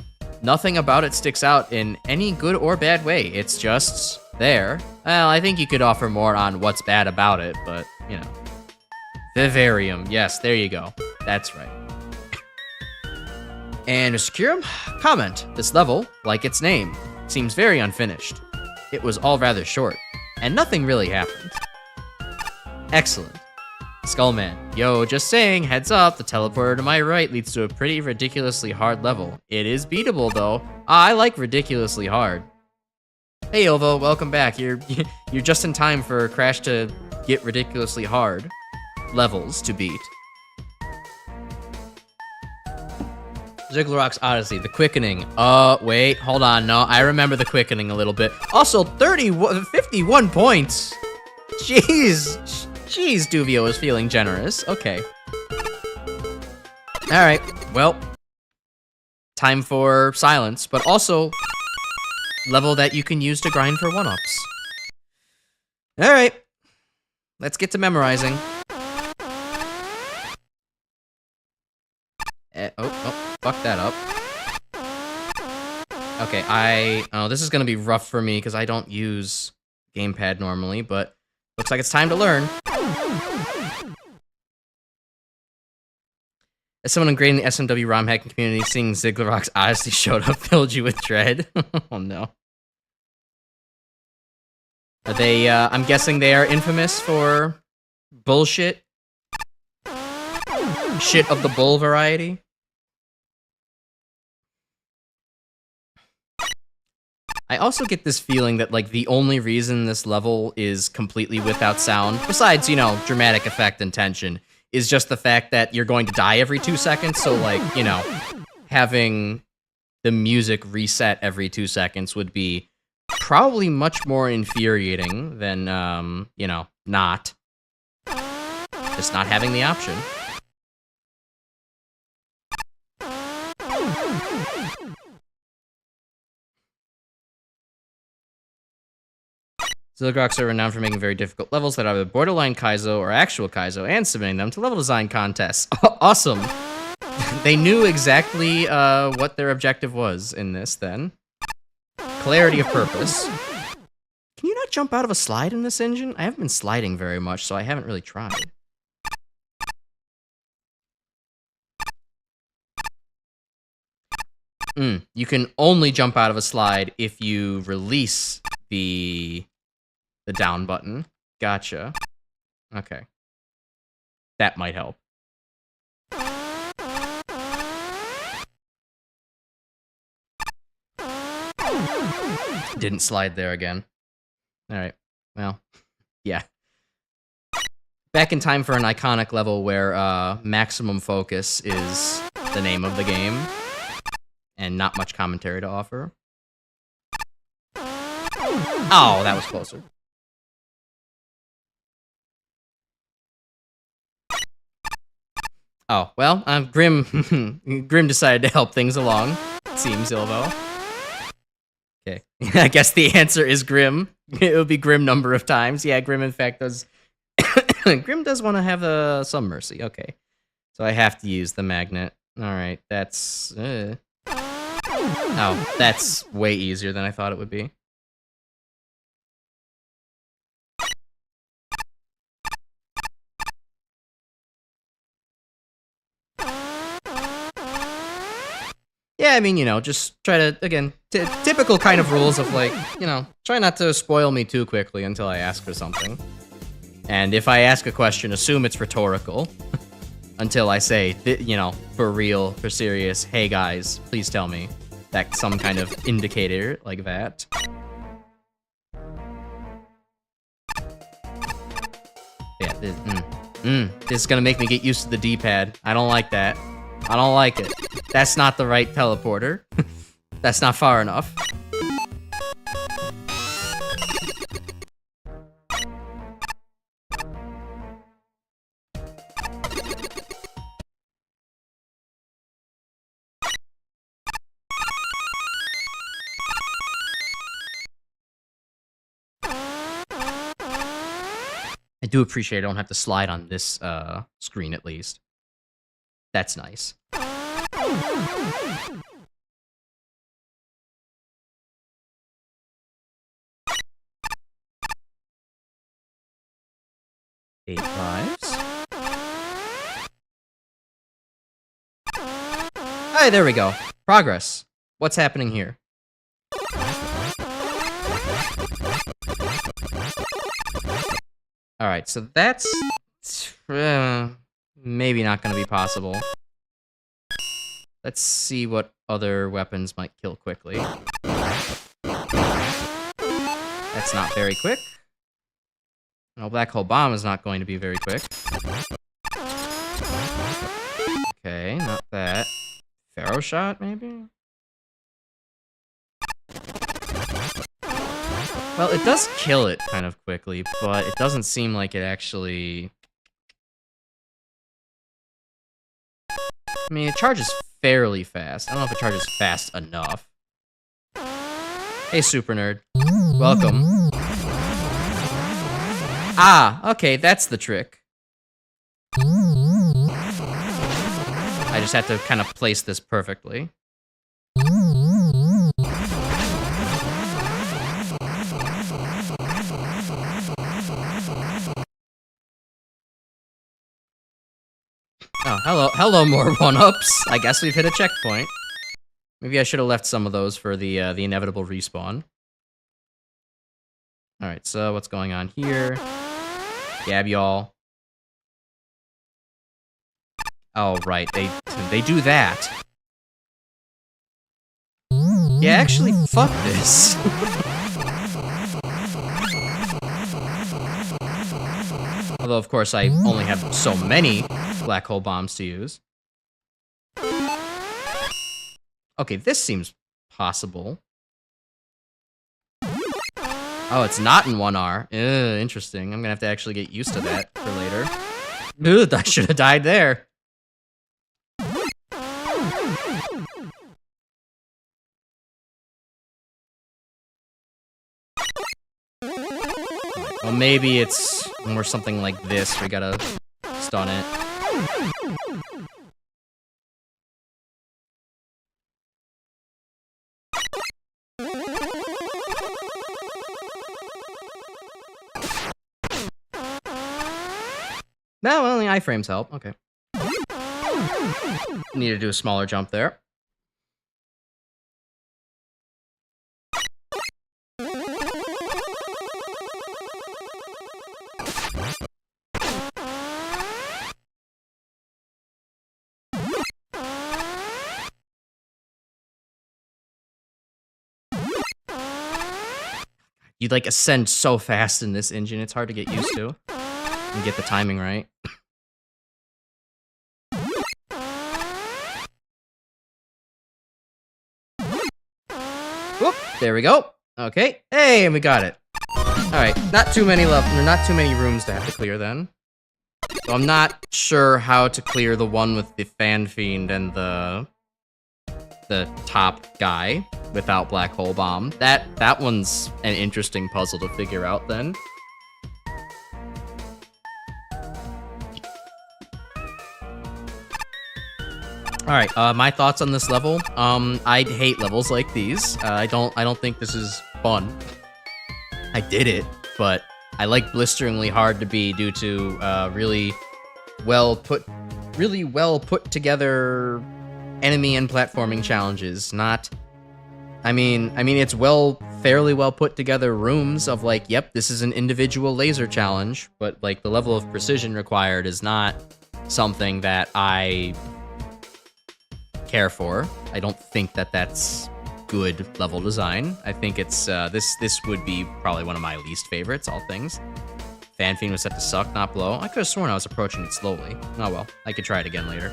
Nothing about it sticks out in any good or bad way, it's just there. Well, I think you could offer more on what's bad about it, but, you know. Vivarium, yes, there you go. That's right. And Mr. Kurum, comment, this level, like its name, seems very unfinished. It was all rather short, and nothing really happened. Excellent. Skullman, yo, just saying, heads up, the teleporter to my right leads to a pretty ridiculously hard level. It is beatable, though. I like ridiculously hard. Hey, Ovo, welcome back. You're just in time for Crash to get ridiculously hard levels to beat. Ziggurat's Odyssey, The Quickening. Wait, hold on. No, I remember The Quickening a little bit. Also, 51 points. Jeez. Jeez, Duvio is feeling generous. Okay. Alright, well. Time for silence, but also level that you can use to grind for one-ups. Alright. Let's get to memorizing. Fuck that up. Okay, oh, this is gonna be rough for me because I don't use gamepad normally, but looks like it's time to learn. As someone ingrained in the SMW ROM hacking community, seeing Ziggurat's Odyssey showed up filled you with dread. Oh no. Are they, I'm guessing they are infamous for bullshit? Shit of the bull variety? I also get this feeling that, like, the only reason this level is completely without sound, besides, you know, dramatic effect and tension, is just the fact that you're going to die every 2 seconds, so, like, you know, having the music reset every 2 seconds would be probably much more infuriating than, you know, not. Just not having the option. Zilligrox are renowned for making very difficult levels that are either borderline Kaizo or actual Kaizo, and submitting them to level design contests. Awesome! They knew exactly what their objective was in this, then. Clarity of purpose. Can you not jump out of a slide in this engine? I haven't been sliding very much, so I haven't really tried. You can only jump out of a slide if you release the down button. Gotcha. Okay. That might help. Didn't slide there again. Alright. well, yeah. Back in time for an iconic level where maximum focus is the name of the game and not much commentary to offer. Oh, that was closer. Oh, well, Grim Grim decided to help things along, it seems, Ilvo. Okay, I guess the answer is Grim. It would be Grim number of times. Yeah, Grim, in fact, does... Grim does want to have some mercy. Okay, so I have to use the magnet. Alright, that's... Oh, that's way easier than I thought it would be. Yeah, I mean, you know, just try to, again, typical kind of rules of, like, you know, try not to spoil me too quickly until I ask for something. And if I ask a question, assume it's rhetorical. Until I say, you know, for real, for serious, hey guys, please tell me. That's some kind of indicator like that. Yeah, this is gonna make me get used to the D-pad. I don't like that. I don't like it. That's not the right teleporter. That's not far enough. I do appreciate I don't have to slide on this screen, at least. That's nice. Eight lives. Hey, there we go. Progress. What's happening here? Alright, so that's... maybe not gonna be possible. Let's see what other weapons might kill quickly. That's not very quick. No, Black Hole Bomb is not going to be very quick. Okay, not that. Pharaoh Shot, maybe? Well, it does kill it kind of quickly, but it doesn't seem like it actually... I mean, it charges fairly fast. I don't know if it charges fast enough. Hey, Super Nerd. Welcome. Ah, okay, that's the trick. I just have to kind of place this perfectly. Oh, hello, more one-ups. I guess we've hit a checkpoint. Maybe I should have left some of those for the inevitable respawn. Alright, so what's going on here? Gab y'all. Oh, right, they do that. Yeah, actually, fuck this. Although, of course, I only have so many black hole bombs to use. Okay, this seems possible. Oh, it's not in 1R. Interesting. I'm gonna have to actually get used to that for later. Ugh, I should have died there. Well, maybe it's more something like this. We gotta stun it. No, well, the iframes help. Okay. Need to do a smaller jump there. You like ascend so fast in this engine, it's hard to get used to and get the timing right. Whoop, there we go. Okay, hey, and we got it. All right, not too many rooms to have to clear then. So I'm not sure how to clear the one with the fan fiend and the top guy without black hole bomb. That one's an interesting puzzle to figure out then. All right, my thoughts on this level. I hate levels like these. I don't think this is fun. I did it, but I like blisteringly hard to be due to really well put together enemy and platforming challenges. I mean it's fairly well put together rooms of like, yep, this is an individual laser challenge, but like the level of precision required is not something that I care for. I don't think that that's good level design. I think it's this would be probably one of my least favorites, all things. Fan Fiend was set to suck, not blow. I could have sworn I was approaching it slowly. Oh well, I could try it again later.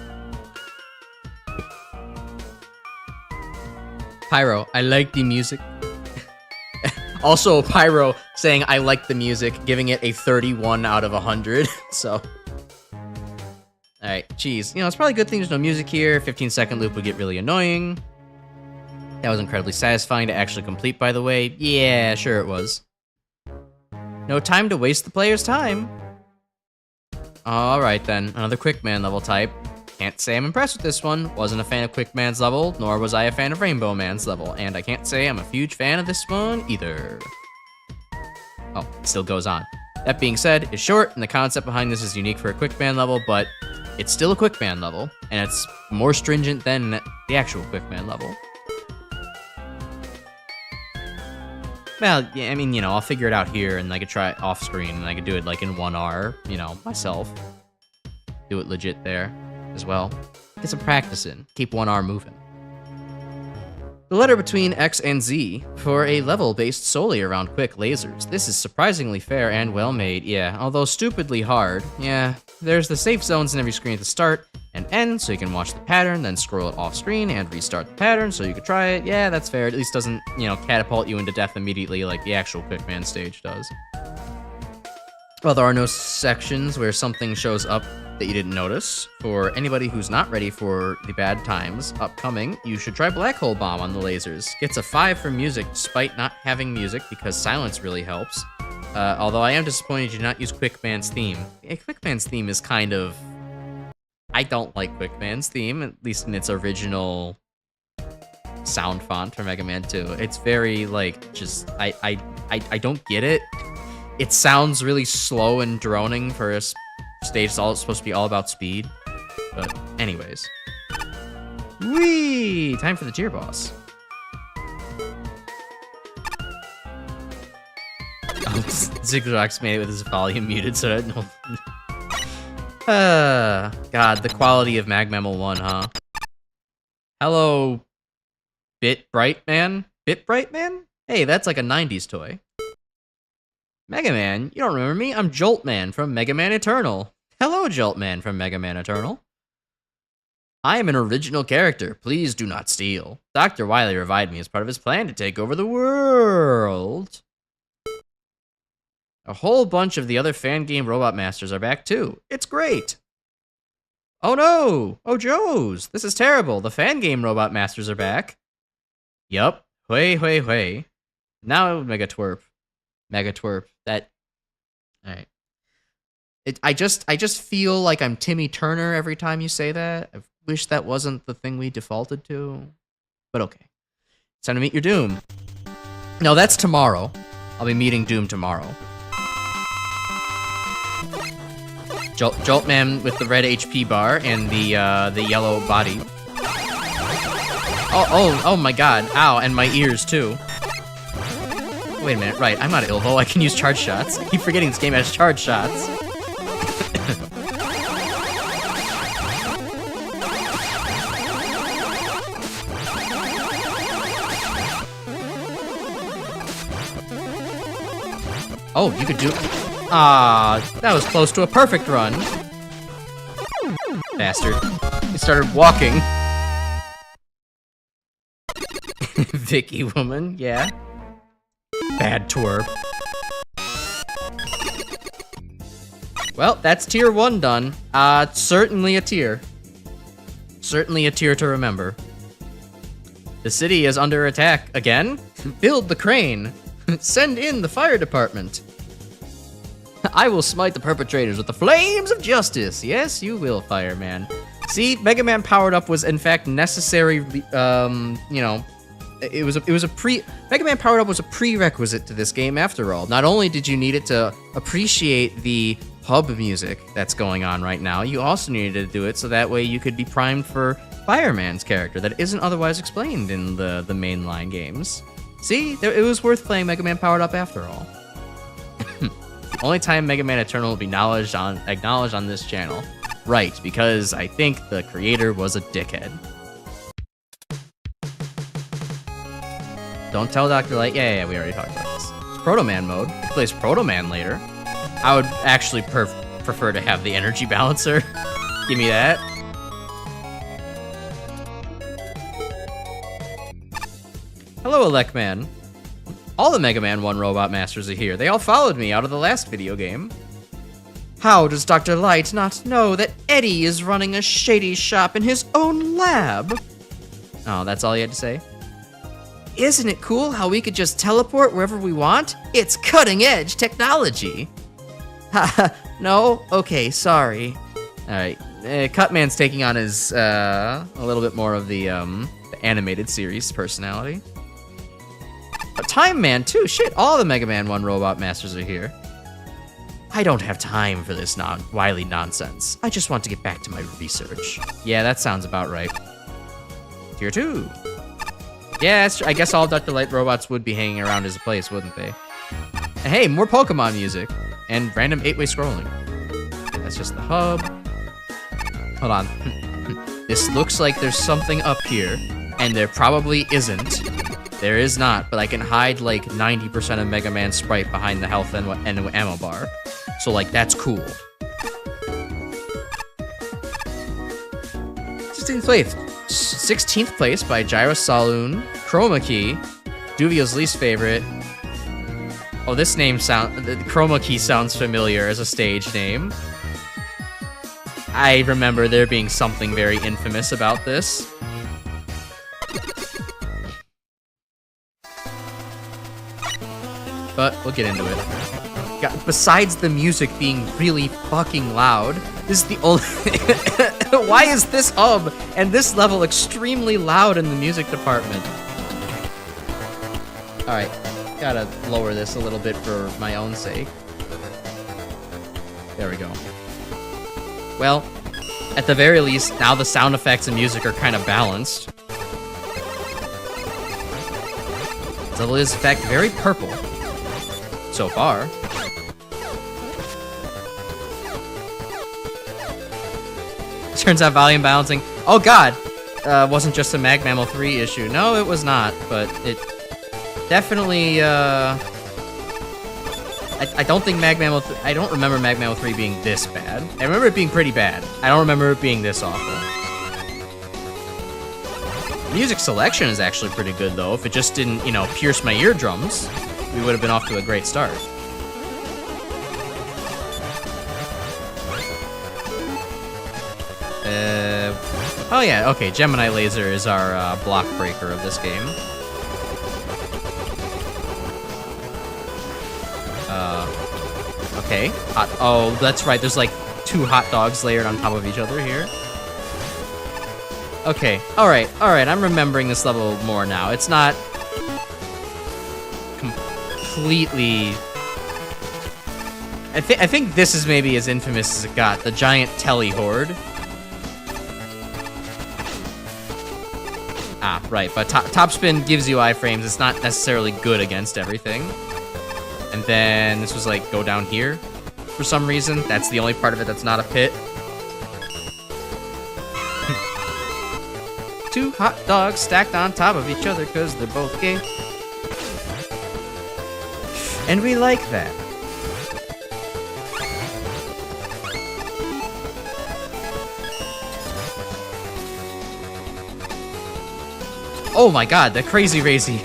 Pyro, I like the music. Also, Pyro saying I like the music, giving it a 31 out of 100. So, alright, geez. You know, it's probably a good thing there's no music here. 15-second loop would get really annoying. That was incredibly satisfying to actually complete, by the way. Yeah, sure it was. No time to waste the player's time. Alright then, another Quickman level type. Can't say I'm impressed with this one. Wasn't a fan of Quickman's level, nor was I a fan of Rainbow Man's level, and I can't say I'm a huge fan of this one either. Oh, it still goes on. That being said, it's short, and the concept behind this is unique for a Quickman level, but it's still a Quickman level, and it's more stringent than the actual Quickman level. Well, yeah, I mean, you know, I'll figure it out here, and I could try it off screen, and I could do it like in 1R, you know, myself. Do it legit there as well. Get some practice in. Keep 1R moving. The letter between X and Z for a level based solely around quick lasers. This is surprisingly fair and well made, yeah, although stupidly hard. Yeah, there's the safe zones in every screen at the start and end, so you can watch the pattern, then scroll it off screen and restart the pattern so you can try it. Yeah, that's fair. It at least doesn't, you know, catapult you into death immediately like the actual Quickman stage does. Well, there are no sections where something shows up that you didn't notice. For anybody who's not ready for the bad times upcoming, you should try Black Hole Bomb on the lasers. Gets a 5 for music despite not having music because silence really helps. Although I am disappointed you did not use Quickman's theme. Yeah, Quickman's theme is kind of... I don't like Quickman's theme, at least in its original sound font for Mega Man 2. It's very, like, just... I don't get it. It sounds really slow and droning for a stage that's supposed to be all about speed. But anyways. Whee! Time for the tier boss. Zigzag's made it with his volume muted, so I don't... God, the quality of MaGMML 1, huh? Hello, Bit Bright Man? Bit Bright Man? Hey, that's like a 90s toy. Mega Man, you don't remember me? I'm Jolt Man from Mega Man Eternal. Hello, Jolt Man from Mega Man Eternal. I am an original character. Please do not steal. Dr. Wily revived me as part of his plan to take over the world. A whole bunch of the other fan game robot masters are back too. It's great. Oh no! Oh Joes! This is terrible. The fan game robot masters are back. Yup. Hui. Now Mega Twerp. That... Alright. I just feel like I'm Timmy Turner every time you say that. I wish that wasn't the thing we defaulted to. But okay. It's time to meet your Doom. No, that's tomorrow. I'll be meeting Doom tomorrow. Jolt Man with the red HP bar and the yellow body. Oh my god. Ow, and my ears too. Wait a minute, right, I'm not Ilvo, I can use charge shots. I keep forgetting this game has charge shots. Oh, you could do... Ah, that was close to a perfect run. Bastard. He started walking. Vicky woman, yeah. Bad twerp. Well, that's tier 1 done. Certainly a tier. Certainly a tier to remember. The city is under attack again. Build the crane. Send in the fire department. I will smite the perpetrators with the flames of justice. Yes, you will, fireman. See, Mega Man powered up was in fact necessary. You know, Mega Man powered up was a prerequisite to this game. After all, not only did you need it to appreciate the hub music that's going on right now, you also needed to do it so that way you could be primed for Fireman's character that isn't otherwise explained in the mainline games. See, it was worth playing Mega Man powered up after all. The only time Mega Man Eternal will be acknowledged on this channel. Right, because I think the creator was a dickhead. Don't tell Dr. Light. Yeah, we already talked about this. It's Proto Man mode. He plays Proto Man later. I would actually prefer to have the energy balancer. Give me that. Hello, Elecman. All the Mega Man 1 Robot Masters are here. They all followed me out of the last video game. How does Dr. Light not know that Eddie is running a shady shop in his own lab? Oh, that's all you had to say? Isn't it cool how we could just teleport wherever we want? It's cutting-edge technology. Haha, no? Okay, sorry. Alright, Cutman's taking on his, a little bit more of the animated series personality. But Time Man, too. Shit, all the Mega Man 1 Robot Masters are here. I don't have time for this wily nonsense. I just want to get back to my research. Yeah, that sounds about right. Tier 2. Yeah, I guess all Dr. Light robots would be hanging around his place, wouldn't they? And hey, more Pokemon music. And random 8-way scrolling. That's just the hub. Hold on. This looks like there's something up here. And there probably isn't. There is not, but I can hide like 90% of Mega Man's sprite behind the health and ammo bar. So like, that's cool. 16th place by Gyros Saloon, Chroma Key, Duvio's least favorite. Oh, this name Chroma Key sounds familiar as a stage name. I remember there being something very infamous about this. But we'll get into it. Besides the music being really fucking loud, this is the only... Why is this hub and this level extremely loud in the music department? Alright, gotta lower this a little bit for my own sake. There we go. Well, at the very least, now the sound effects and music are kind of balanced. This level is, in fact, very purple. So far. Turns out volume balancing. Oh god! Wasn't just a MaGMML 3 issue. No, it was not, but it definitely, I don't think MaGMML 3, I don't remember MaGMML 3 being this bad. I remember it being pretty bad. I don't remember it being this awful. Music selection is actually pretty good, though. If it just didn't, you know, pierce my eardrums, we would have been off to a great start. Oh yeah, okay, Gemini Laser is our block breaker of this game. Okay. Oh, that's right, there's like 2 hot dogs layered on top of each other here. Okay, alright, I'm remembering this level more now. It's not completely... I think this is maybe as infamous as it got, the giant telly horde. Ah, right, but Topspin gives you iframes. It's not necessarily good against everything. And then this was like, go down here for some reason. That's the only part of it that's not a pit. 2 hot dogs stacked on top of each other because they're both gay. And we like that. Oh my god, the crazy Razy.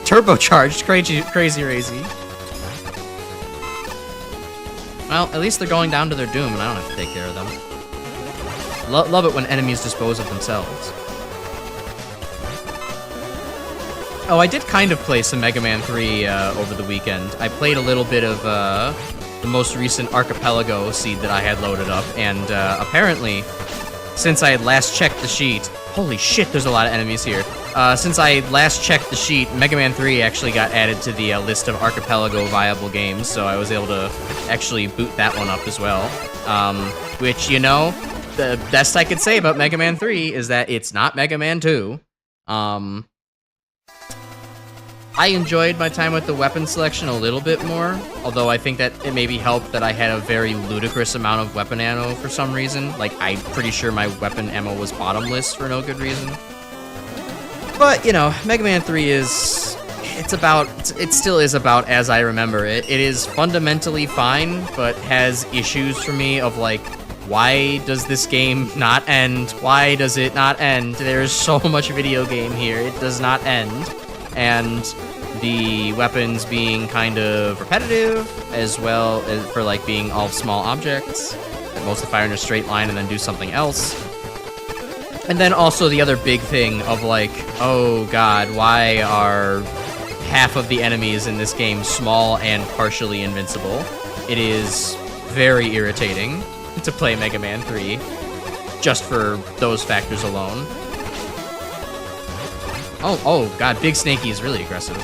Turbocharged crazy Razy. Well, at least they're going down to their doom, and I don't have to take care of them. Love it when enemies dispose of themselves. Oh, I did kind of play some Mega Man 3 over the weekend. I played a little bit of the most recent Archipelago seed that I had loaded up, and apparently, since I had last checked the sheet... Holy shit, there's a lot of enemies here. Since I last checked the sheet, Mega Man 3 actually got added to the list of Archipelago viable games, so I was able to actually boot that one up as well. Which, you know, the best I could say about Mega Man 3 is that it's not Mega Man 2. I enjoyed my time with the weapon selection a little bit more, although I think that it maybe helped that I had a very ludicrous amount of weapon ammo for some reason. Like, I'm pretty sure my weapon ammo was bottomless for no good reason. But, you know, Mega Man 3 is... it still is about as I remember it. It is fundamentally fine, but has issues for me of, like, why does this game not end? Why does it not end? There's so much video game here. It does not end. And the weapons being kind of repetitive, as well as for, like, being all small objects that mostly fire in a straight line and then do something else. And then also the other big thing of, like, oh god, why are half of the enemies in this game small and partially invincible? It is very irritating to play Mega Man 3 just for those factors alone. Oh god, Big Snakey is really aggressive.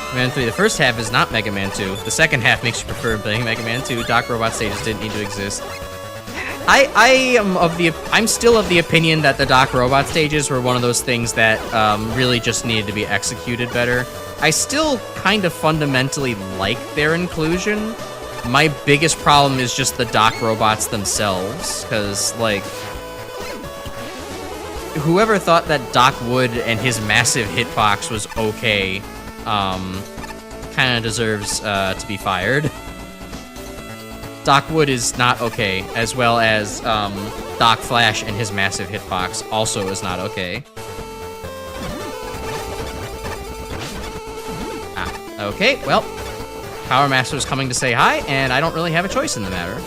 Mega Man 3, the first half is not Mega Man 2. The second half makes you prefer playing Mega Man 2. Doc Robot stages didn't need to exist. I'm still of the opinion that the Doc Robot stages were one of those things that really just needed to be executed better. I still kind of fundamentally like their inclusion. My biggest problem is just the Doc Robots themselves, because, like, whoever thought that Doc Wood and his massive hitbox was okay, kind of deserves to be fired. Doc Wood is not okay, as well as Doc Flash and his massive hitbox also is not okay. Okay, well, Power Master is coming to say hi, and I don't really have a choice in the matter.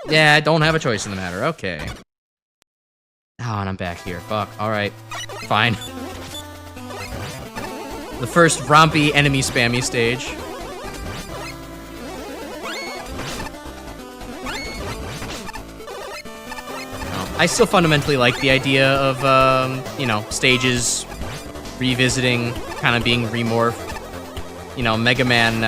Yeah, I don't have a choice in the matter. Okay. Oh, and I'm back here. Fuck. Alright. Fine. The first rompy enemy spammy stage. I still fundamentally like the idea of, you know, stages revisiting, kind of being remorphed. You know, Mega Man,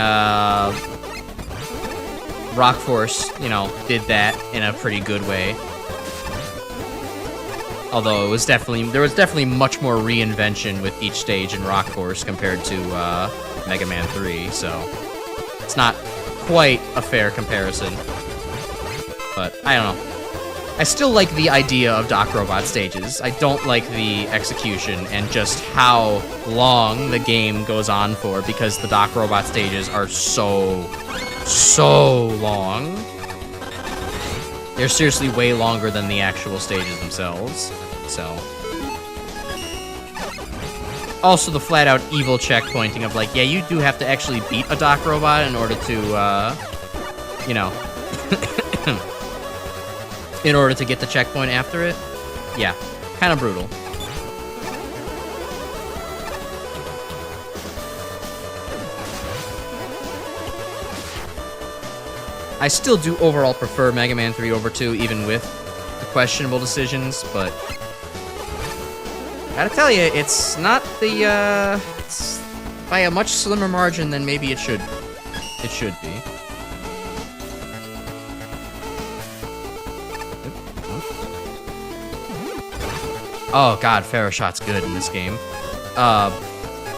Rock Force, you know, did that in a pretty good way. Although there was definitely much more reinvention with each stage in Rock Force compared to Mega Man 3, so it's not quite a fair comparison. But I don't know. I still like the idea of Doc Robot stages. I don't like the execution and just how long the game goes on for, because the Doc Robot stages are so long. They're seriously way longer than the actual stages themselves, so. Also the flat-out evil checkpointing of, like, yeah, you do have to actually beat a Doc Robot in order to, you know, in order to get the checkpoint after it. Yeah, kind of brutal. I still do overall prefer Mega Man 3 over 2, even with the questionable decisions, but gotta tell you, it's not the, it's by a much slimmer margin than maybe it should be. Oh god, Pharaoh Shot's good in this game.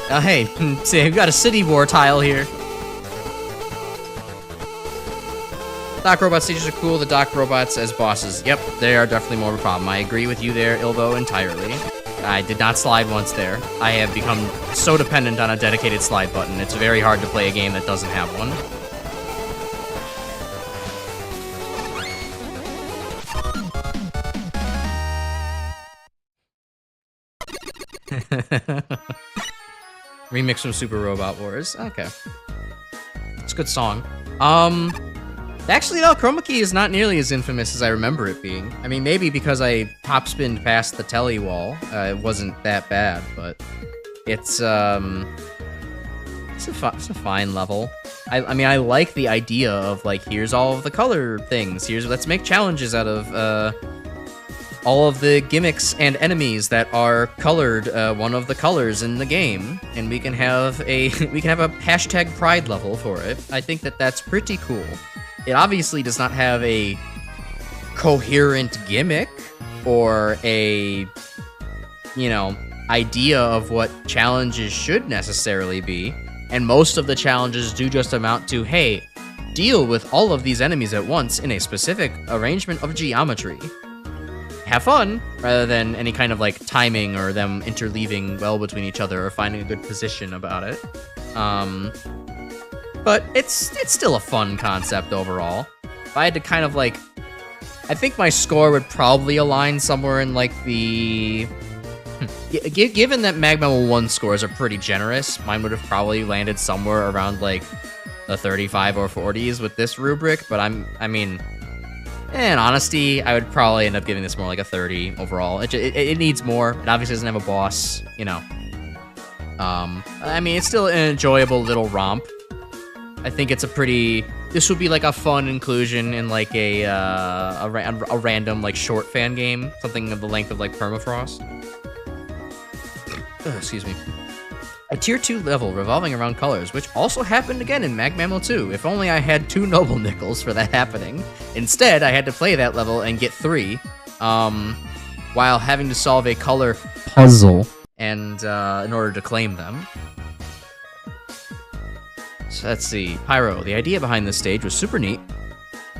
Hey, see, we've got a City War tile here. Doc Robot stages are cool, the Doc Robots as bosses. Yep, they are definitely more of a problem. I agree with you there, Ilvo, entirely. I did not slide once there. I have become so dependent on a dedicated slide button. It's very hard to play a game that doesn't have one. Remix from Super Robot Wars. Okay. It's a good song. Actually, no, Chroma Key is not nearly as infamous as I remember it being. I mean, maybe because I top-spinned past the telly wall, it wasn't that bad, but it's a fine level. I mean, I like the idea of, like, here's all of the color things. Let's make challenges out of, all of the gimmicks and enemies that are colored, one of the colors in the game, and we can have a hashtag pride level for it. I think that that's pretty cool. It obviously does not have a coherent gimmick or a, you know, idea of what challenges should necessarily be, and most of the challenges do just amount to, hey, deal with all of these enemies at once in a specific arrangement of geometry. Have fun, rather than any kind of, like, timing or them interleaving well between each other or finding a good position about it. But it's still a fun concept overall. If I had to kind of, like, I think my score would probably align somewhere in, like, the... Given that MaGMML 1 scores are pretty generous, mine would have probably landed somewhere around, like, the 35 or 40s with this rubric, but I mean... In honesty, I would probably end up giving this more like a 30 overall. It needs more. It obviously doesn't have a boss, you know. I mean, it's still an enjoyable little romp. I think it's a pretty... This would be like a fun inclusion in like a random like short fan game, something of the length of like Permafrost. Excuse me. A tier 2 level revolving around colors, which also happened again in MaGMML 2. If only I had 2 noble nickels for that happening. Instead, I had to play that level and get 3, while having to solve a color puzzle and in order to claim them. So let's see. Pyro. The idea behind this stage was super neat,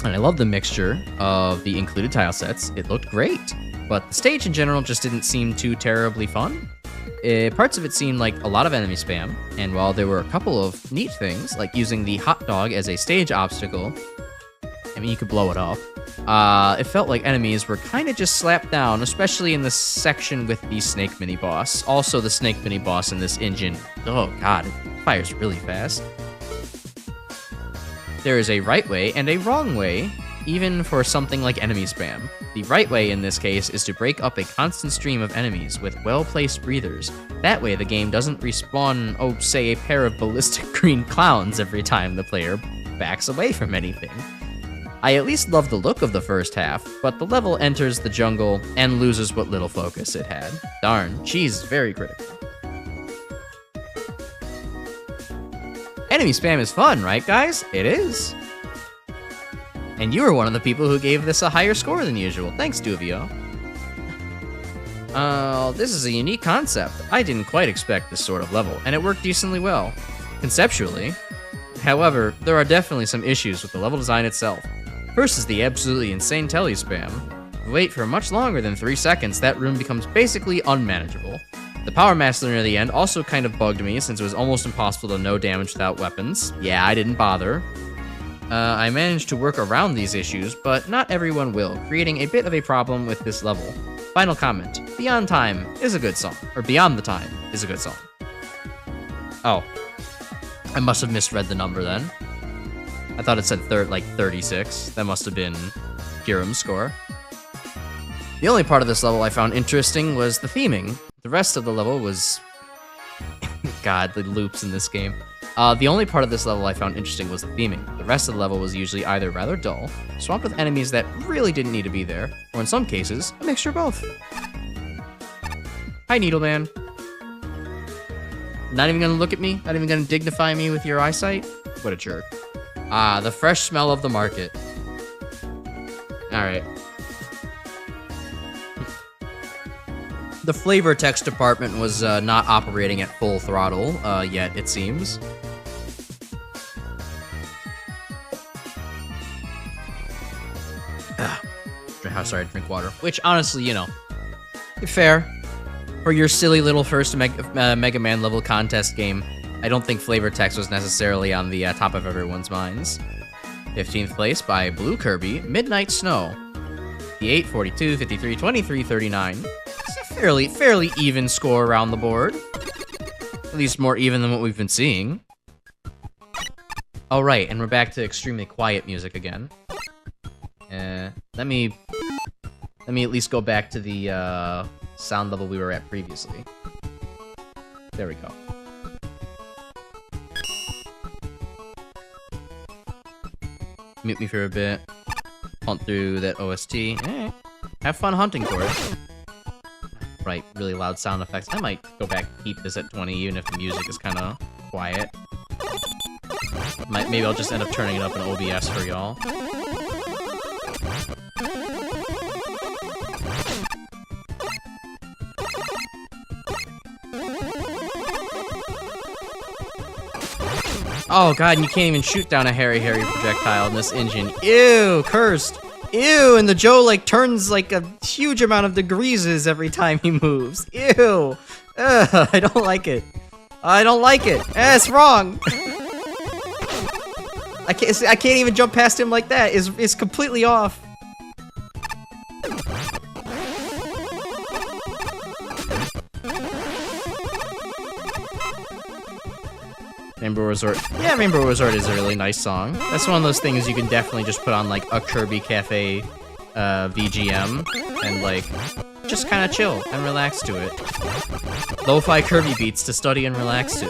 and I love the mixture of the included tile sets. It looked great, but the stage in general just didn't seem too terribly fun. Parts of it seemed like a lot of enemy spam, and while there were a couple of neat things, like using the hot dog as a stage obstacle, I mean, you could blow it up, it felt like enemies were kind of just slapped down, especially in the section with the snake mini-boss. Also, the snake mini-boss in this engine, oh god, it fires really fast. There is a right way and a wrong way, even for something like enemy spam. The right way in this case is to break up a constant stream of enemies with well-placed breathers. That way the game doesn't respawn, oh, say a pair of ballistic green clowns every time the player backs away from anything. I at least love the look of the first half, but the level enters the jungle and loses what little focus it had. Darn, she's very critical. Enemy spam is fun, right guys? It is. And you were one of the people who gave this a higher score than usual. Thanks, Duvio. This is a unique concept. I didn't quite expect this sort of level, and it worked decently well, conceptually. However, there are definitely some issues with the level design itself. First is the absolutely insane telly spam. If you wait for much longer than 3 seconds, that room becomes basically unmanageable. The Power Master near the end also kind of bugged me, since it was almost impossible to no damage without weapons. Yeah, I didn't bother. I managed to work around these issues, but not everyone will, creating a bit of a problem with this level. Final comment. Beyond Time is a good song. Or Beyond the Time is a good song. Oh. I must have misread the number then. I thought it said 36. That must have been Hiram's score. The only part of this level I found interesting was the theming. The rest of the level was... God, the loops in this game. The only part of this level I found interesting was the theming. The rest of the level was usually either rather dull, swamped with enemies that really didn't need to be there, or in some cases, a mixture of both. Hi, Needleman. Not even gonna look at me? Not even gonna dignify me with your eyesight? What a jerk. Ah, the fresh smell of the market. Alright. The flavor text department was not operating at full throttle yet, it seems. Sorry, drink water. Which, honestly, you know, fair. For your silly little first Mega Man level contest game, I don't think flavor text was necessarily on the top of everyone's minds. 15th place by Blue Kirby, Midnight Snow. 58, 42, 53, 23, 39. It's a fairly even score around the board. At least more even than what we've been seeing. Oh, right, and we're back to extremely quiet music again. Let me at least go back to the sound level we were at previously. There we go. Mute me for a bit. Hunt through that OST. Alright. Have fun hunting for it. Right, really loud sound effects. I might go back and keep this at 20 even if the music is kind of quiet. Maybe I'll just end up turning it up in OBS for y'all. Oh god, and you can't even shoot down a hairy projectile in this engine. Ew, cursed. Ew, and the Joe, like, turns, like, a huge amount of degrees every time he moves. Ew. Ugh, I don't like it. I don't like it. It's wrong. I can't even jump past him like that. It's completely off. Rainbow Resort. Yeah, Rainbow Resort is a really nice song. That's one of those things you can definitely just put on, like, a Kirby Cafe VGM and, like, just kind of chill and relax to it. Lo-fi Kirby beats to study and relax to.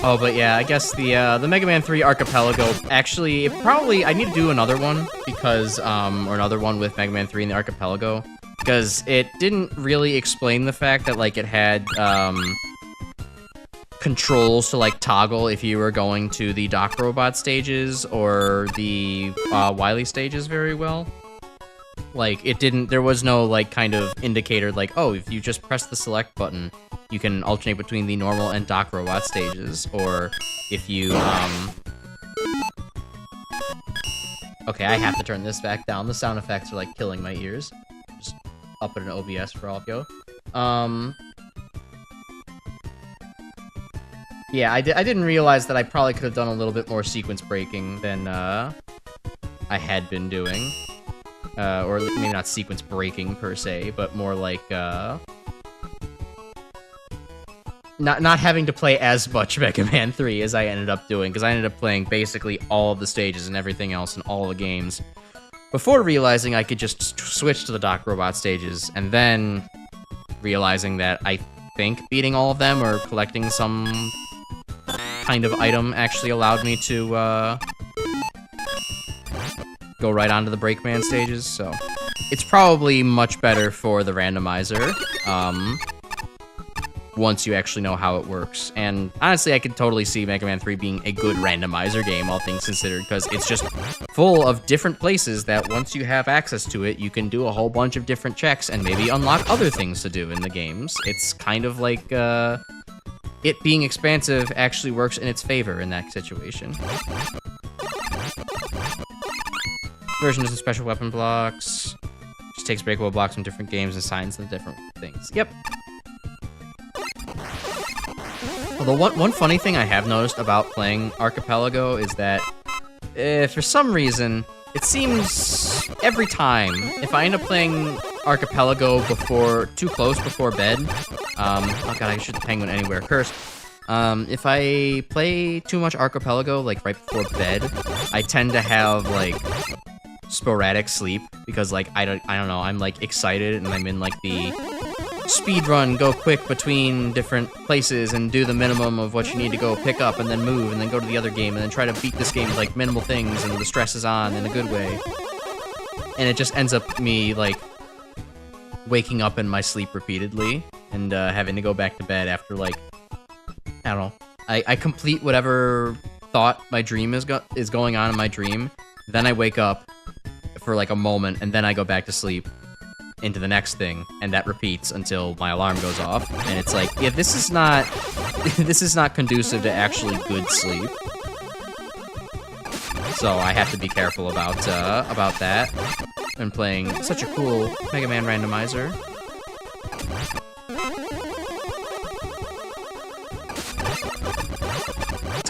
Oh, but yeah, I guess the Mega Man 3 Archipelago, actually, I need to do another one, because, or another one with Mega Man 3 and the Archipelago, because it didn't really explain the fact that, like, it had, controls to, like, toggle if you were going to the Doc Robot stages or the, Wily stages very well. Like, there was no, like, kind of indicator, like, oh, if you just press the select button, you can alternate between the normal and Doc Robot stages, or if you, Okay, I have to turn this back down. The sound effects are, like, killing my ears. Just up it in OBS for all of you. Yeah, I didn't realize that I probably could have done a little bit more sequence breaking than, I had been doing. Or maybe not sequence breaking, per se, but more like, Not having to play as much Mega Man 3 as I ended up doing, because I ended up playing basically all of the stages and everything else in all the games, before realizing I could just switch to the Doc Robot stages, and then realizing that I think beating all of them or collecting some kind of item actually allowed me to go right onto the Breakman stages, so it's probably much better for the randomizer, once you actually know how it works. And honestly, I could totally see Mega Man 3 being a good randomizer game, all things considered, because it's just full of different places that once you have access to it, you can do a whole bunch of different checks and maybe unlock other things to do in the games. It's kind of like, it being expansive actually works in its favor in that situation. Version doesn't special weapon blocks. Just takes breakable blocks from different games and assigns them different things. Yep. Although one funny thing I have noticed about playing Archipelago is that, for some reason, it seems every time, if I end up playing Archipelago too close before bed, oh god, I can shoot the penguin anywhere, cursed. If I play too much Archipelago, like, right before bed, I tend to have, like, sporadic sleep, because, like, I don't know, I'm, like, excited, and I'm in, like, the speedrun, go quick between different places and do the minimum of what you need to go pick up and then move and then go to the other game and then try to beat this game with, like, minimal things and the stress is on in a good way. And it just ends up me, like, waking up in my sleep repeatedly and having to go back to bed after, like, I don't know. I complete whatever thought my dream is going on in my dream, then I wake up for, like, a moment, and then I go back to sleep into the next thing, and that repeats until my alarm goes off, and it's like, yeah, this is not conducive to actually good sleep. So I have to be careful about that when playing such a cool Mega Man randomizer.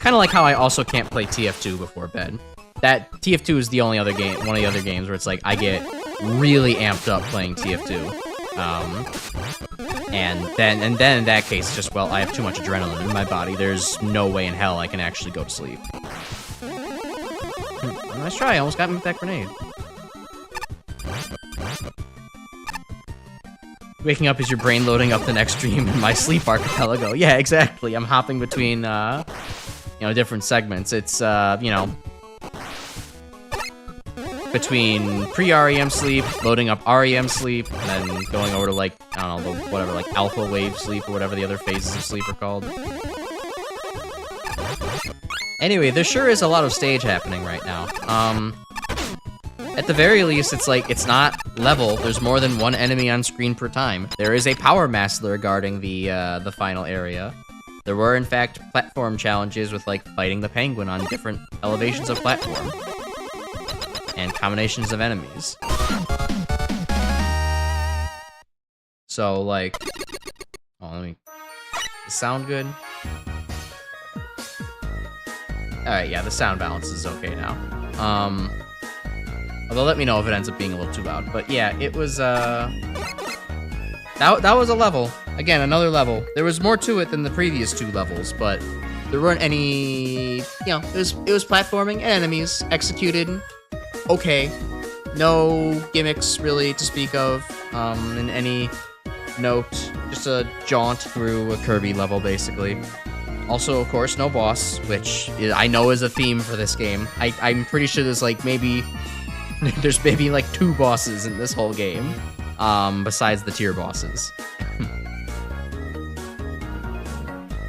Kind of like how I also can't play TF2 before bed. That TF2 is the only other game, one of the other games where it's like I get really amped up playing TF2. And then in that case, just, well, I have too much adrenaline in my body. There's no way in hell I can actually go to sleep. Nice try, I almost got me with that grenade. Waking up is your brain loading up the next dream in my sleep archipelago. Yeah, exactly. I'm hopping between, different segments. It's, between pre-REM sleep, loading up REM sleep, and then going over to, like, I don't know, whatever, like, alpha wave sleep or whatever the other phases of sleep are called. Anyway, there sure is a lot of stage happening right now. At the very least, it's like, it's not level. There's more than one enemy on screen per time. There is a power master guarding the final area. There were, in fact, platform challenges with, like, fighting the penguin on different elevations of platform. And combinations of enemies. So, like... Oh, let me... Does it sound good? Alright, yeah, the sound balance is okay now. Although, let me know if it ends up being a little too loud. But yeah, it was, That was a level. Again, another level. There was more to it than the previous 2 levels, but there weren't any... it was platforming and enemies executed okay. No gimmicks, really, to speak of, in any note. Just a jaunt through a Kirby level, basically. Also, of course, no boss, which I know is a theme for this game. I'm pretty sure there's, like, maybe... There's maybe, like, 2 bosses in this whole game, besides the tier bosses.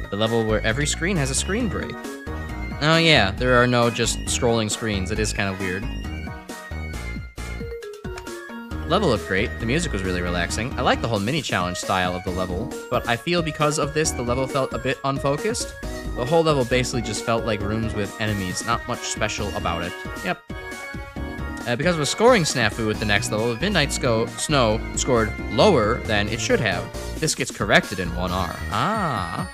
The level where every screen has a screen break. Oh yeah, there are no just scrolling screens. It is kind of weird. Level looked great. The music was really relaxing. I like the whole mini-challenge style of the level, but I feel because of this, the level felt a bit unfocused. The whole level basically just felt like rooms with enemies, not much special about it. Yep. Because of a scoring snafu with the next level, Midnight Snow scored lower than it should have. This gets corrected in 1R. Ah.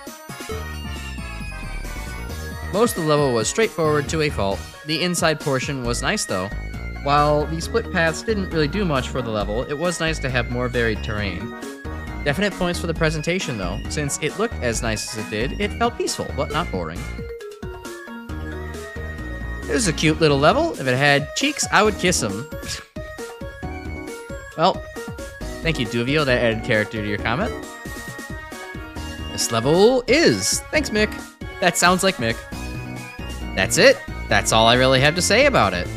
Most of the level was straightforward to a fault. The inside portion was nice though. While the split paths didn't really do much for the level, it was nice to have more varied terrain. Definite points for the presentation though. Since it looked as nice as it did, it felt peaceful, but not boring. It was a cute little level. If it had cheeks, I would kiss them. Well, thank you, Duvio. That added character to your comment. This level is. Thanks, Mick. That sounds like Mick. That's it. That's all I really have to say about it.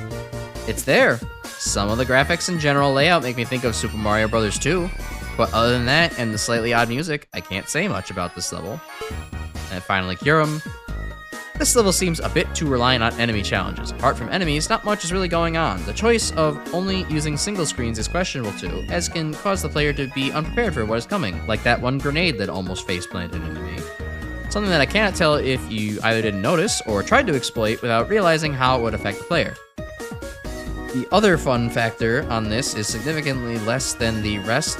It's there. Some of the graphics and general layout make me think of Super Mario Bros. 2. But other than that, and the slightly odd music, I can't say much about this level. And finally, Kyurem. This level seems a bit too reliant on enemy challenges. Apart from enemies, not much is really going on. The choice of only using single screens is questionable too, as can cause the player to be unprepared for what is coming, like that one grenade that almost face-planted into me. Something that I cannot tell if you either didn't notice or tried to exploit without realizing how it would affect the player. The other fun factor on this is significantly less than the rest.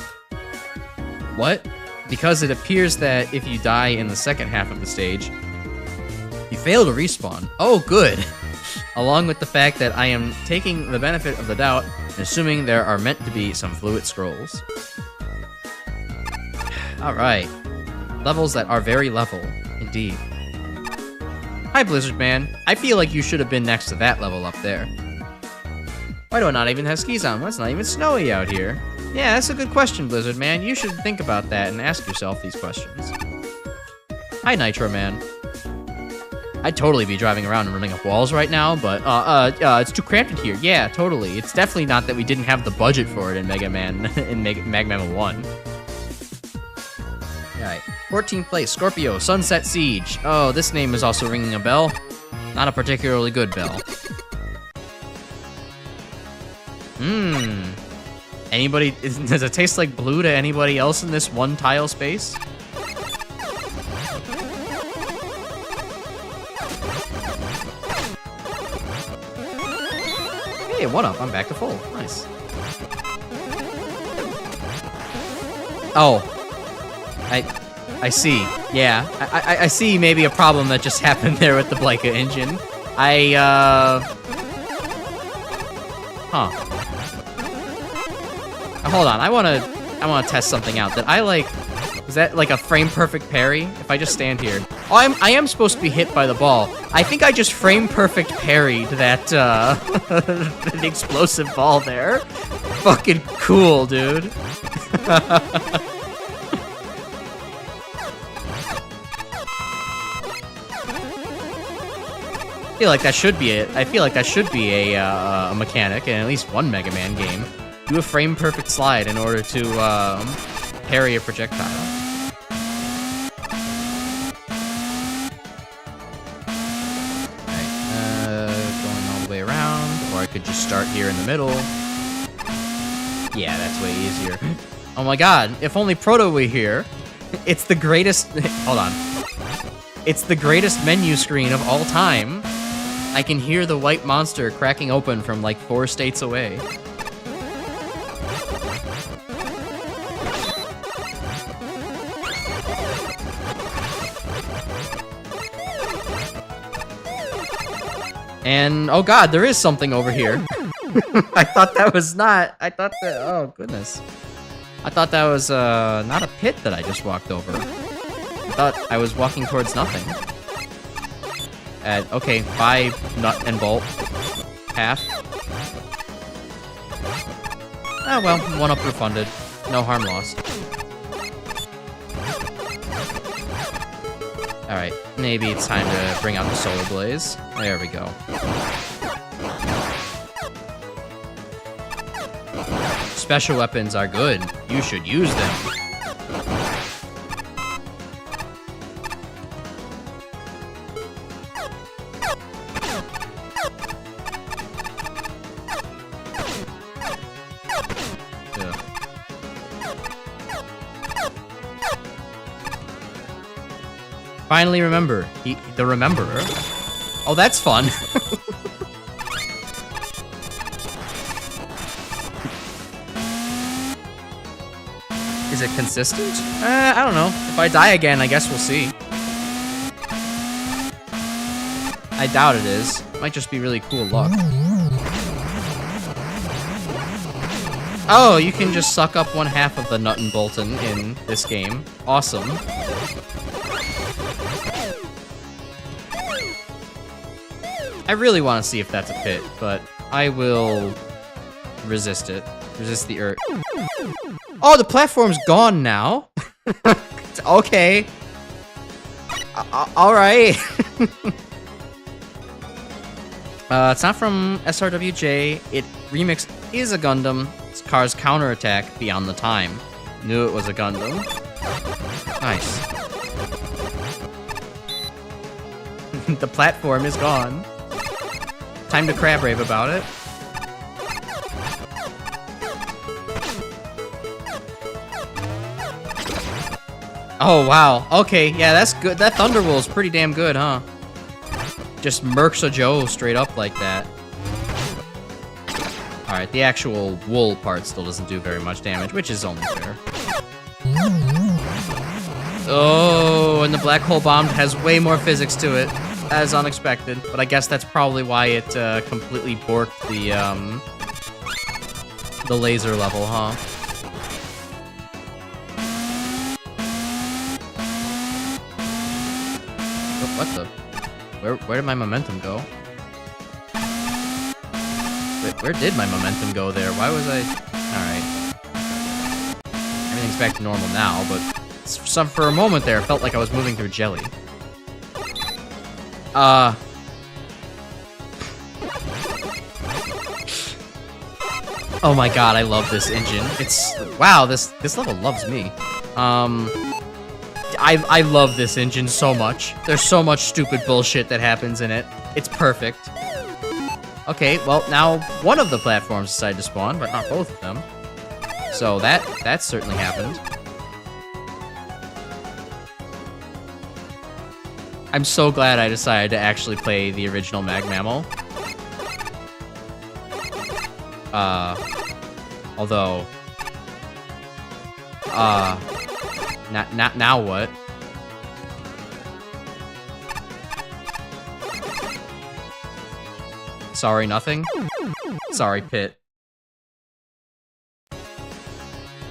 What? Because it appears that if you die in the second half of the stage, you fail to respawn. Oh, good. Along with the fact that I am taking the benefit of the doubt and assuming there are meant to be some fluid scrolls. Alright. Levels that are very level, indeed. Hi, Blizzard Man. I feel like you should have been next to that level up there. Why do I not even have skis on? Well, it's not even snowy out here. Yeah, that's a good question, Blizzard Man. You should think about that and ask yourself these questions. Hi, Nitro Man. I'd totally be driving around and running up walls right now, but, it's too cramped in here. Yeah, totally. It's definitely not that we didn't have the budget for it in MaGMML 1. Alright, 14th place, Scorpio, Sunset Siege. Oh, this name is also ringing a bell. Not a particularly good bell. Anybody, does it taste like blue to anybody else in this one tile space? Hey, 1-up, I'm back to full. Nice. I see. Yeah, I see maybe a problem that just happened there with the Blyka Engine. Huh. Hold on, I wanna test something out. Is that like a frame perfect parry? If I just stand here. Oh, I am supposed to be hit by the ball. I think I just frame perfect parried that, an explosive ball there. Fucking cool, dude. I feel like that should be it. I feel like that should be a mechanic in at least one Mega Man game. Do a frame perfect slide in order to parry a projectile. Going all the way around, or I could just start here in the middle. Yeah, that's way easier. Oh my god, if only Proto were here. It's the greatest... Hold on. It's the greatest menu screen of all time. I can hear the white monster cracking open from like 4 states away. And, oh god, there is something over here. I thought that was not... oh, goodness. I thought that was, not a pit that I just walked over. I thought I was walking towards nothing. Okay, 5 nut and bolt. Half. Ah, well, 1-up refunded. No harm lost. Alright, maybe it's time to bring out the Solar Blaze. There we go. Special weapons are good. You should use them. Finally remember. The Rememberer. Oh, that's fun. Is it consistent? I don't know. If I die again, I guess we'll see. I doubt it is. Might just be really cool luck. Oh, you can just suck up 1/2 of the nut and bolton in this game. Awesome. I really want to see if that's a pit, but I will resist it. Resist the urge. Oh, the platform's gone now. Okay. All right. It's not from SRWJ. It remix is a Gundam. It's Car's counterattack beyond the time. Knew it was a Gundam. Nice. The platform is gone. Time to crab rave about it. Oh, wow. Okay, yeah, that's good. That Thunderwool's pretty damn good, huh? Just murks a Joe straight up like that. Alright, the actual wool part still doesn't do very much damage, which is only fair. Oh, and the black hole bomb has way more physics to it. As unexpected, but I guess that's probably why it completely borked the laser level, huh? Oh, what the? Where did my momentum go? Wait, where did my momentum go there? Why was I... Alright. Everything's back to normal now, but for a moment there, it felt like I was moving through jelly. Oh my god, I love this engine. It's... Wow, this level loves me. I love this engine so much. There's so much stupid bullshit that happens in it. It's perfect. Okay, well, now one of the platforms decided to spawn, but not both of them. So that certainly happened. I'm so glad I decided to actually play the original MaGMML. Although... now what? Sorry, nothing? Sorry, Pit.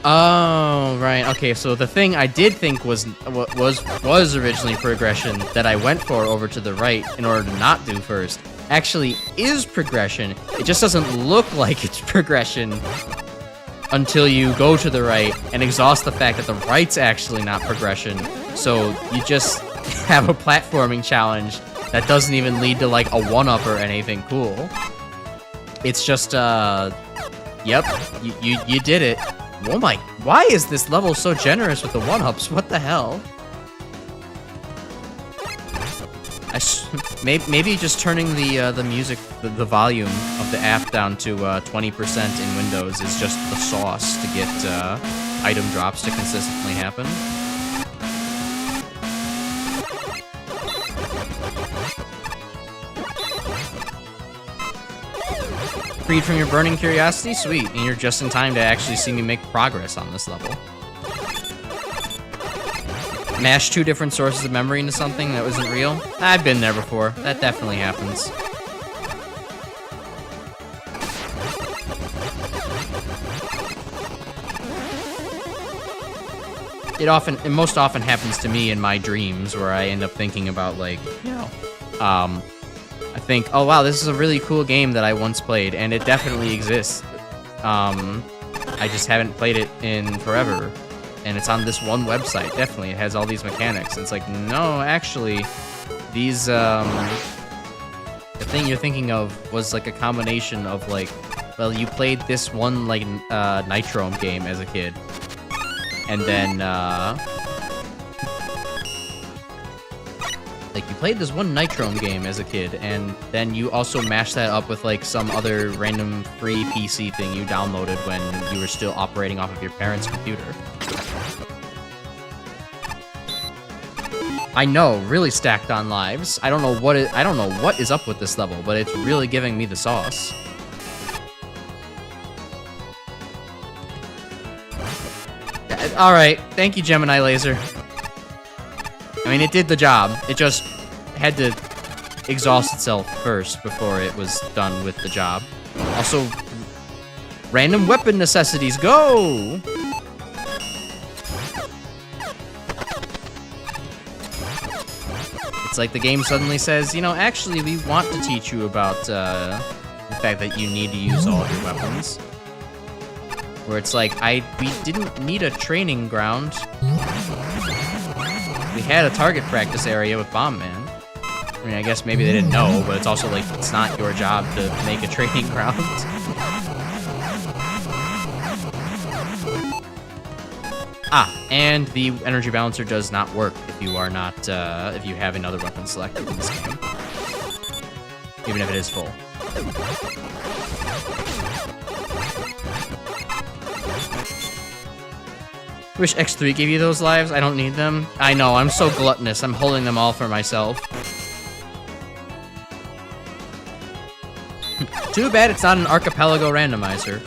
Oh, right. Okay, so the thing I did think was originally progression that I went for over to the right in order to not do first actually is progression. It just doesn't look like it's progression until you go to the right and exhaust the fact that the right's actually not progression. So you just have a platforming challenge that doesn't even lead to like a one-up or anything cool. It's just, yep, you did it. Oh my, why is this level so generous with the one-ups? What the hell? Maybe just turning the music, the volume of the app down to 20% in Windows is just the sauce to get item drops to consistently happen. Freed from your burning curiosity? Sweet, and you're just in time to actually see me make progress on this level. Mash 2 different sources of memory into something that wasn't real? I've been there before. That definitely happens. It most often happens to me in my dreams, where I end up thinking about, like, you know, I think, oh wow, this is a really cool game that I once played, and it definitely exists. I just haven't played it in forever. And it's on this one website, definitely. It has all these mechanics. And it's like, no, actually, these, the thing you're thinking of was like a combination of like, well, you played this one like Nitrome game as a kid. And then, like you played this one Nitrome game as a kid, and then you also mashed that up with like some other random free PC thing you downloaded when you were still operating off of your parents' computer. I know, really stacked on lives. I don't know what is up with this level, but it's really giving me the sauce. All right, thank you, Gemini Laser. I mean, it did the job. It just had to exhaust itself first before it was done with the job. Also, random weapon necessities, go! It's like the game suddenly says, you know, actually, we want to teach you about the fact that you need to use all of your weapons. Where it's like, we didn't need a training ground. We had a target practice area with Bomb Man. I mean, I guess maybe they didn't know, but it's also like, it's not your job to make a training ground. And the energy balancer does not work if you are not, if you have another weapon selected in this game. Even if it is full. Wish X3 gave you those lives. I don't need them. I know, I'm so gluttonous. I'm holding them all for myself. Too bad it's not an archipelago randomizer.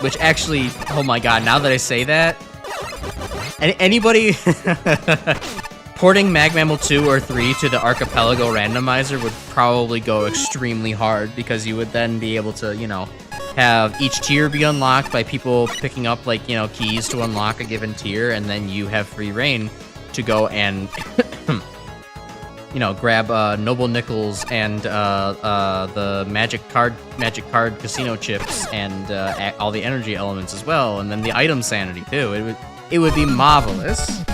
Which actually, oh my god, now that I say that, anybody porting MaGMML 2 or 3 to the archipelago randomizer would probably go extremely hard, because you would then be able to, you know, have each tier be unlocked by people picking up, like, you know, keys to unlock a given tier, and then you have free reign to go and, you know, grab Noble Nickels and the magic card casino chips and all the energy elements as well, and then the item sanity too. It would be marvelous.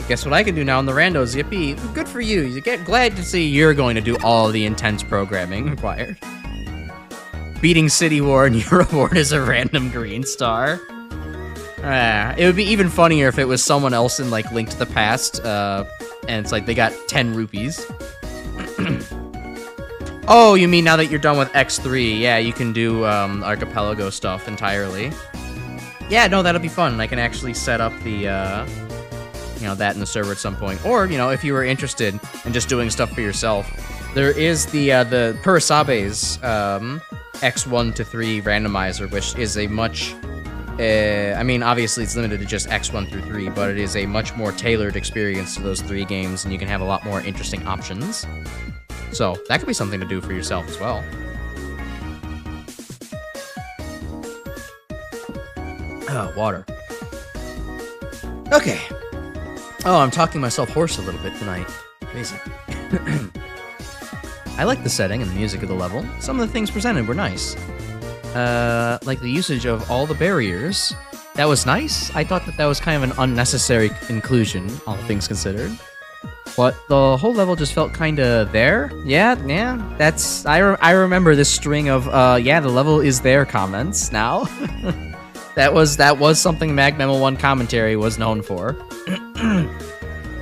Guess what I can do now in the randos, yippee. Good for you. You get glad to see you're going to do all the intense programming required. Beating City War and your reward is a random green star. It would be even funnier if it was someone else in, like, Link to the Past, and it's like they got 10 rupees. Oh, you mean now that you're done with X3, yeah, you can do archipelago stuff entirely. Yeah, no, that'll be fun. I can actually set up the, you know, that in the server at some point. Or, you know, if you were interested in just doing stuff for yourself, there is the Purasabe's X1 to 3 randomizer, which is a much I mean, obviously it's limited to just X1 through 3, but it is a much more tailored experience to those 3 games, and you can have a lot more interesting options. So, that could be something to do for yourself as well. Oh, water. Okay. Oh, I'm talking myself hoarse a little bit tonight. Crazy. I like the setting and the music of the level. Some of the things presented were nice. Like the usage of all the barriers. That was nice. I thought that was kind of an unnecessary inclusion, all things considered. But the whole level just felt kind of there. Yeah, that's... I remember this string of, yeah, the level is there comments now. That was something MaGMML 1 commentary was known for.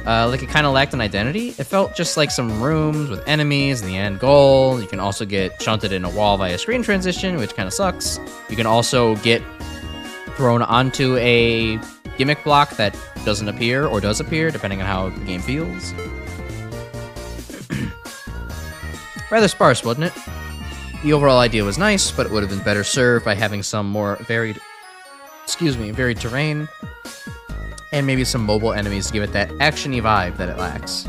Like it kind of lacked an identity. It felt just like some rooms with enemies and the end goal. You can also get shunted in a wall via screen transition, which kind of sucks. You can also get thrown onto a gimmick block that doesn't appear or does appear, depending on how the game feels. Rather sparse, wasn't it? The overall idea was nice, but it would have been better served by having some more varied terrain, and maybe some mobile enemies to give it that action-y vibe that it lacks.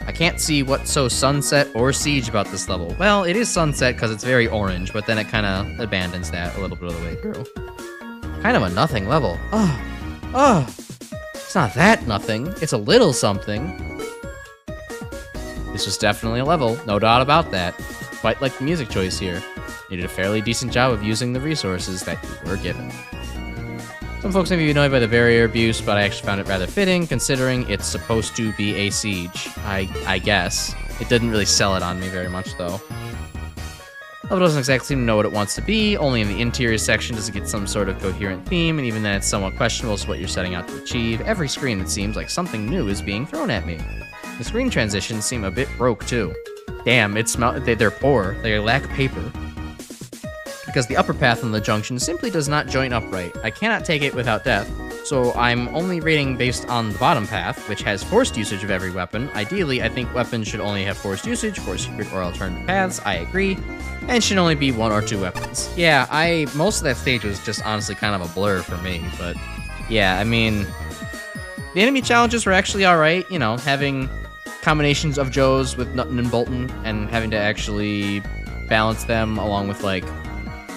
I can't see what's so Sunset or Siege about this level. Well, it is Sunset because it's very orange, but then it kind of abandons that a little bit of the way through. Kind of a nothing level. Oh, it's not that nothing. It's a little something. This was definitely a level, no doubt about that. Quite like the music choice here. You did a fairly decent job of using the resources that you were given. Some folks may be annoyed by the barrier abuse, but I actually found it rather fitting, considering it's supposed to be a siege, I guess. It didn't really sell it on me very much, though. Level doesn't exactly seem to know what it wants to be. Only in the interior section does it get some sort of coherent theme, and even then it's somewhat questionable as to what you're setting out to achieve. Every screen, it seems like something new is being thrown at me. The screen transitions seem a bit broke, too. Damn, they're poor. They lack paper. Because the upper path on the junction simply does not join upright. I cannot take it without death, so I'm only rating based on the bottom path, which has forced usage of every weapon. Ideally, I think weapons should only have forced usage for secret or alternative paths, I agree, and should only be 1 or 2 weapons. Yeah, most of that stage was just honestly kind of a blur for me, but yeah, I mean, the enemy challenges were actually alright, you know, having combinations of Joes with Nuttin and Bolton, and having to actually balance them along with, like,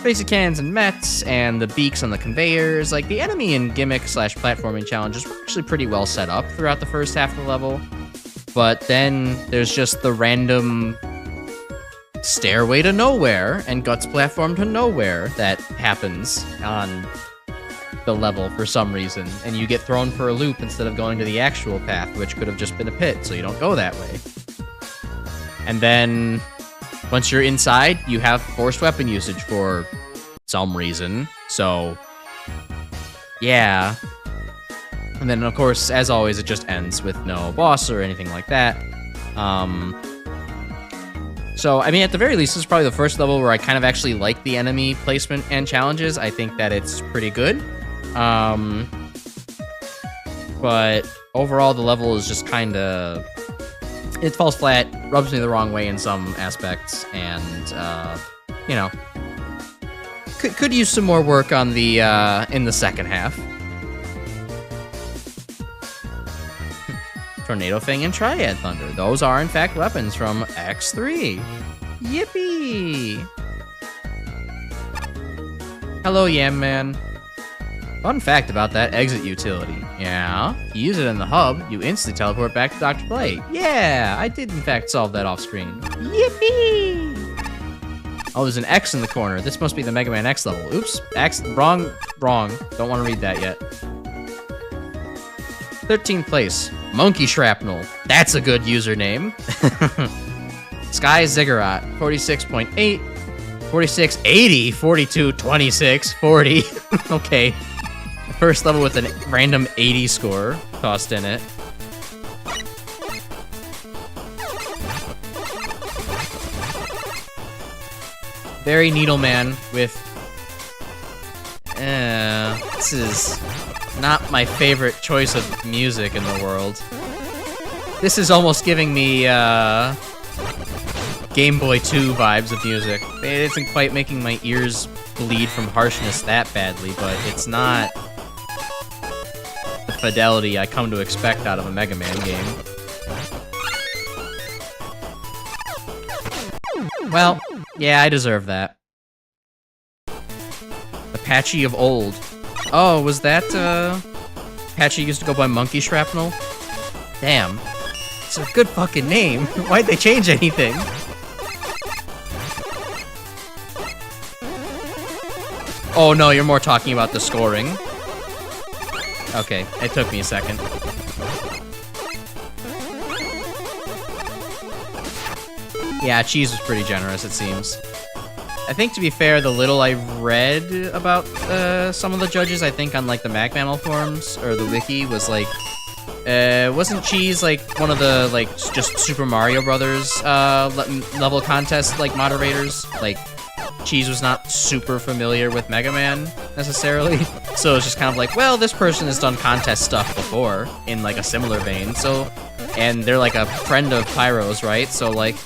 basic cannons and mets, and the beaks on the conveyors. Like, the enemy and gimmick/platforming challenges were actually pretty well set up throughout the first half of the level. But then there's just the random stairway to nowhere and guts platform to nowhere that happens on the level for some reason, and you get thrown for a loop instead of going to the actual path, which could have just been a pit, so you don't go that way. And then once you're inside, you have forced weapon usage for some reason, so yeah. And then, of course, as always, it just ends with no boss or anything like that. So, I mean, at the very least, this is probably the first level where I kind of actually like the enemy placement and challenges. I think that it's pretty good. But overall, the level is just kind of... It falls flat, rubs me the wrong way in some aspects, and, you know, could use some more work on the, in the second half. Tornado Fang and Triad Thunder. Those are, in fact, weapons from X3. Yippee! Hello, Yam Man. Fun fact about that exit utility. Yeah, if you use it in the hub, you instantly teleport back to Dr. Blade. Yeah, I did in fact solve that off screen. Yippee! Oh, there's an X in the corner. This must be the Mega Man X level. Oops, X, wrong. Don't want to read that yet. 13th place, Monkey Shrapnel. That's a good username. Sky Ziggurat, 46.8, 4680, 42, 26, 40. Okay. First level with a random 80 score tossed in it. Very Needleman with... this is not my favorite choice of music in the world. This is almost giving me, Game Boy 2 vibes of music. It isn't quite making my ears bleed from harshness that badly, but it's not the fidelity I come to expect out of a Mega Man game. Well, yeah, I deserve that. Apache of old. Oh, was that, Apache used to go by Monkey Shrapnel? Damn. It's a good fucking name. Why'd they change anything? Oh no, you're more talking about the scoring. Okay, it took me a second. Yeah, cheese was pretty generous, it seems. I think, to be fair, the little I read about some of the judges, I think on, like, the MaGMML forums, or the wiki, was, like, wasn't cheese, like, one of the, like, just Super Mario Brothers level contest, like, moderators? Like, cheese was not super familiar with Mega Man, necessarily. So it's just kind of like, well, this person has done contest stuff before, in, like, a similar vein, so... And they're, like, a friend of Pyro's, right? So, like...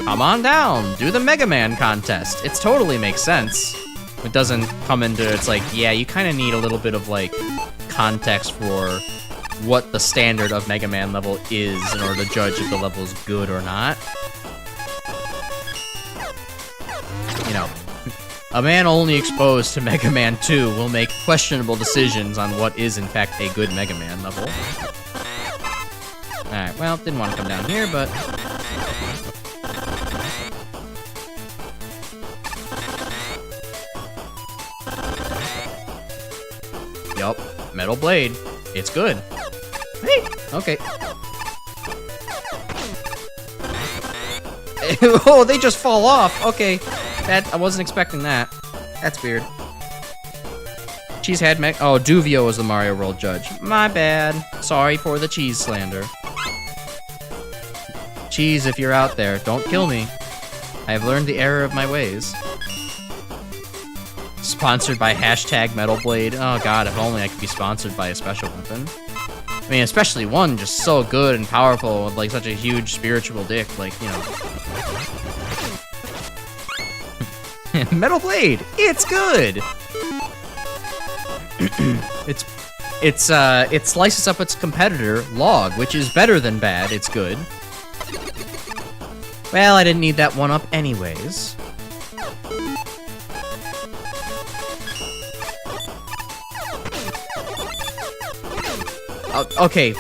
Come on down, do the Mega Man contest. It totally makes sense. It doesn't come into, it's like, yeah, you kind of need a little bit of, like, context for what the standard of Mega Man level is in order to judge if the level is good or not. You know, a man only exposed to Mega Man 2 will make questionable decisions on what is, in fact, a good Mega Man level. Alright, well, didn't want to come down here, but... Yup, Metal Blade. It's good. Hey, okay. Oh, they just fall off. Okay, that I wasn't expecting that. That's weird. Cheese had oh, Duvio was the Mario World judge. My bad. Sorry for the cheese slander. Cheese, if you're out there, don't kill me. I have learned the error of my ways. Sponsored by hashtag Metal Blade. Oh god, if only I could be sponsored by a special weapon. I mean, especially one just so good and powerful with, like, such a huge spiritual dick, like, you know. Metal Blade! It's good! it slices up its competitor, Log, which is better than bad. It's good. Well, I didn't need that one up anyways. Okay,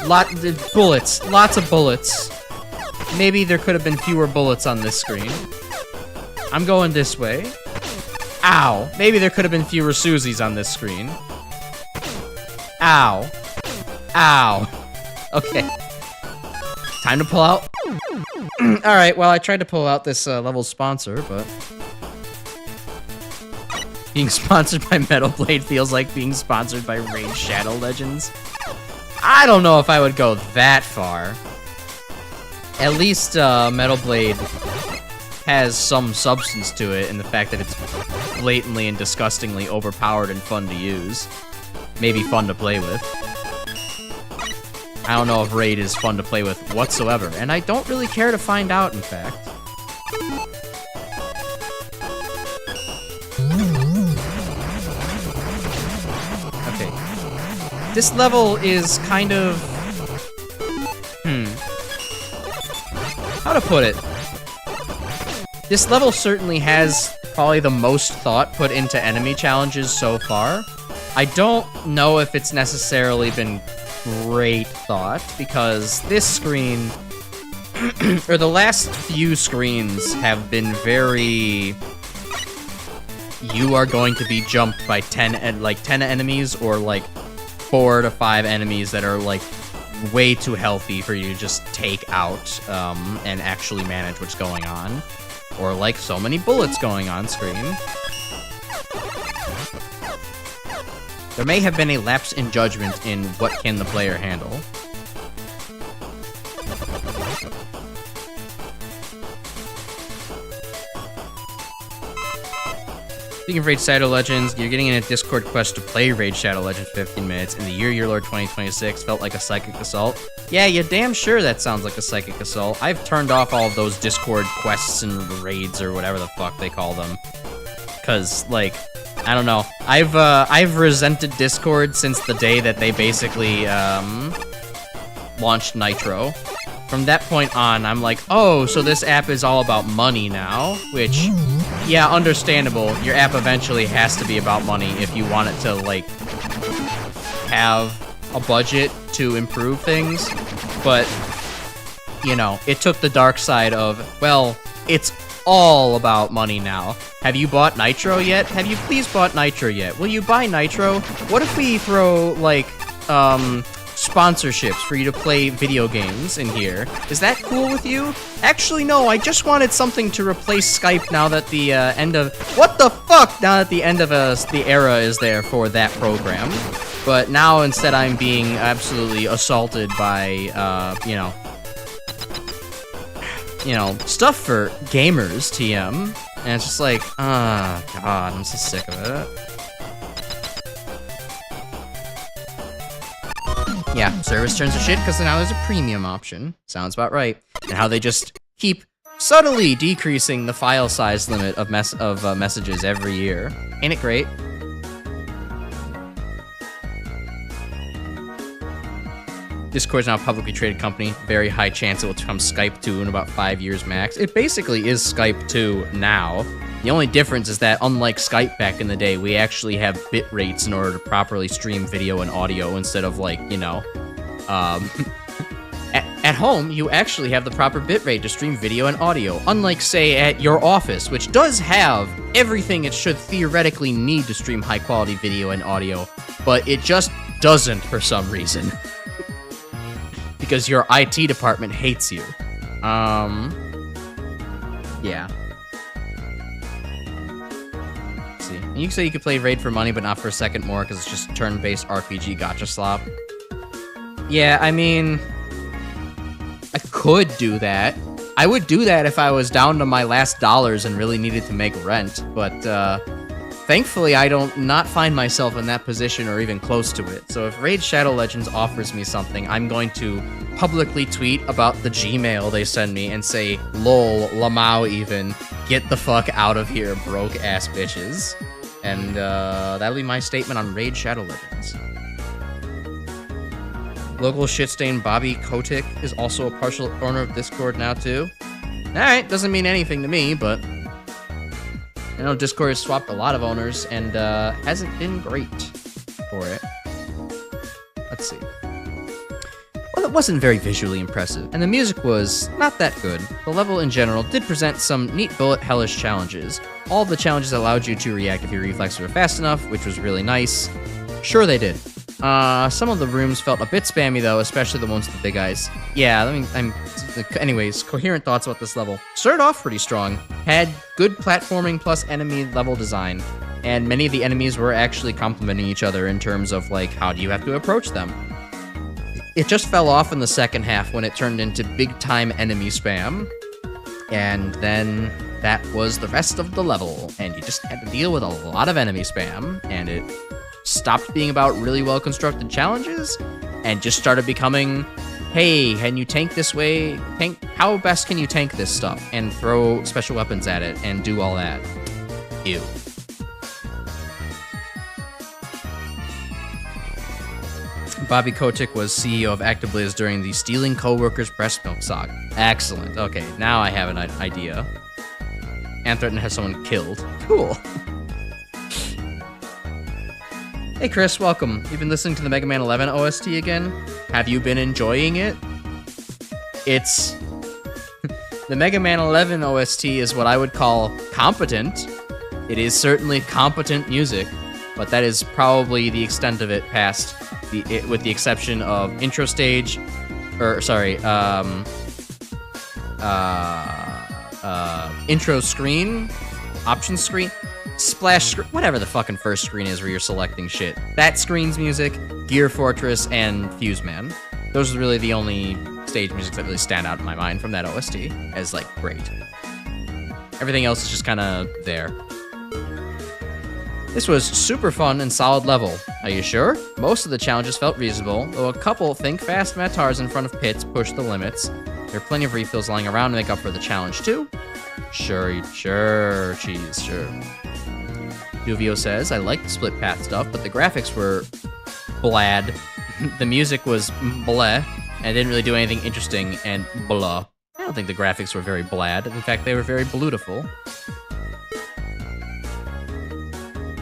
bullets. Lots of bullets. Maybe there could have been fewer bullets on this screen. I'm going this way. Ow. Maybe there could have been fewer Susies on this screen. Ow. Ow. Okay. Time to pull out. Alright, well, I tried to pull out this level's sponsor, but... Being sponsored by Metal Blade feels like being sponsored by Raid Shadow Legends. I don't know if I would go that far. At least, Metal Blade has some substance to it in the fact that it's blatantly and disgustingly overpowered and fun to use. Maybe fun to play with. I don't know if Raid is fun to play with whatsoever, and I don't really care to find out, in fact. This level is kind of... How to put it? This level certainly has probably the most thought put into enemy challenges so far. I don't know if it's necessarily been great thought, because this screen... or the last few screens have been very... You are going to be jumped by 10 enemies, or, like, 4 to 5 enemies that are, like, way too healthy for you to just take out, and actually manage what's going on. Or, like, so many bullets going on screen. There may have been a lapse in judgment in what can the player handle. Speaking of Raid Shadow Legends, you're getting in a Discord quest to play Raid Shadow Legends for 15 minutes, and the Year Your Lord 2026 felt like a psychic assault. Yeah, you're damn sure that sounds like a psychic assault. I've turned off all of those Discord quests and raids or whatever the fuck they call them. Cause, like, I don't know. I've resented Discord since the day that they basically, launched Nitro. From that point on, I'm like, oh, so this app is all about money now, which, yeah, understandable. Your app eventually has to be about money if you want it to, like, have a budget to improve things. But, you know, it took the dark side of, well, it's all about money now. Have you bought Nitro yet? Have you please bought Nitro yet? Will you buy Nitro? What if we throw, like, sponsorships for you to play video games in here? Is that cool with you? Actually, no, I just wanted something to replace Skype now that the end of... What the fuck? Now that the end of the era is there for that program. But now instead I'm being absolutely assaulted by, you know, stuff for gamers, TM. And it's just like, ah, God, I'm so sick of it. Yeah, service turns to shit because now there's a premium option. Sounds about right. And how they just keep subtly decreasing the file size limit of messages every year. Ain't it great? Discord's now a publicly traded company. Very high chance it will become Skype 2 in about 5 years max. It basically is Skype 2 now. The only difference is that, unlike Skype back in the day, we actually have bit rates in order to properly stream video and audio instead of, like, you know, at home, you actually have the proper bitrate to stream video and audio, unlike, say, at your office, which does have everything it should theoretically need to stream high-quality video and audio, but it just doesn't for some reason. Because your IT department hates you. Yeah. Let's see. And you can say you could play Raid for money, but not for a second more, because it's just turn-based RPG gacha slop. Yeah, I mean... I could do that. I would do that if I was down to my last dollars and really needed to make rent, but, thankfully, I don't not find myself in that position or even close to it. So if Raid Shadow Legends offers me something, I'm going to publicly tweet about the Gmail they send me and say, lol, lamau even, get the fuck out of here, broke-ass bitches. And, that'll be my statement on Raid Shadow Legends. Local shitstain Bobby Kotick is also a partial owner of Discord now, too. Alright, doesn't mean anything to me, but... I know Discord has swapped a lot of owners, and hasn't been great for it. Let's see. Well, it wasn't very visually impressive, and the music was not that good. The level in general did present some neat bullet hellish challenges. All the challenges allowed you to react if your reflexes were fast enough, which was really nice. Sure they did. Some of the rooms felt a bit spammy though, especially the ones with the big eyes. Yeah, anyways, coherent thoughts about this level. Started off pretty strong, had good platforming plus enemy level design, and many of the enemies were actually complementing each other in terms of, like, how do you have to approach them. It just fell off in the second half when it turned into big-time enemy spam, and then that was the rest of the level, and you just had to deal with a lot of enemy spam, and it stopped being about really well-constructed challenges, and just started becoming, hey, can you tank this way? How best can you tank this stuff? And throw special weapons at it, and do all that. Ew. Bobby Kotick was CEO of ActiBliz during the Stealing Coworkers Breast Milk saga. Excellent. Okay, now I have an idea. And threatened to have someone killed. Cool. Hey Chris, welcome. You've been listening to the Mega Man 11 OST again? Have you been enjoying it? It's... the Mega Man 11 OST is what I would call competent. It is certainly competent music, but that is probably the extent of it past with the exception of intro stage, intro screen, option screen, splash screen, whatever the fucking first screen is where you're selecting shit. That screen's music, Gear Fortress, and Fuse Man. Those are really the only stage musics that really stand out in my mind from that OST as, like, great. Everything else is just kind of there. This was super fun and solid level. Are you sure? Most of the challenges felt reasonable, though a couple think fast Matars in front of pits push the limits. There are plenty of refills lying around to make up for the challenge too. Sure, cheese, sure. Duvio says, I like the split path stuff, but the graphics were blad. The music was bleh, and it didn't really do anything interesting, and blah. I don't think the graphics were very blad. In fact, they were very beautiful.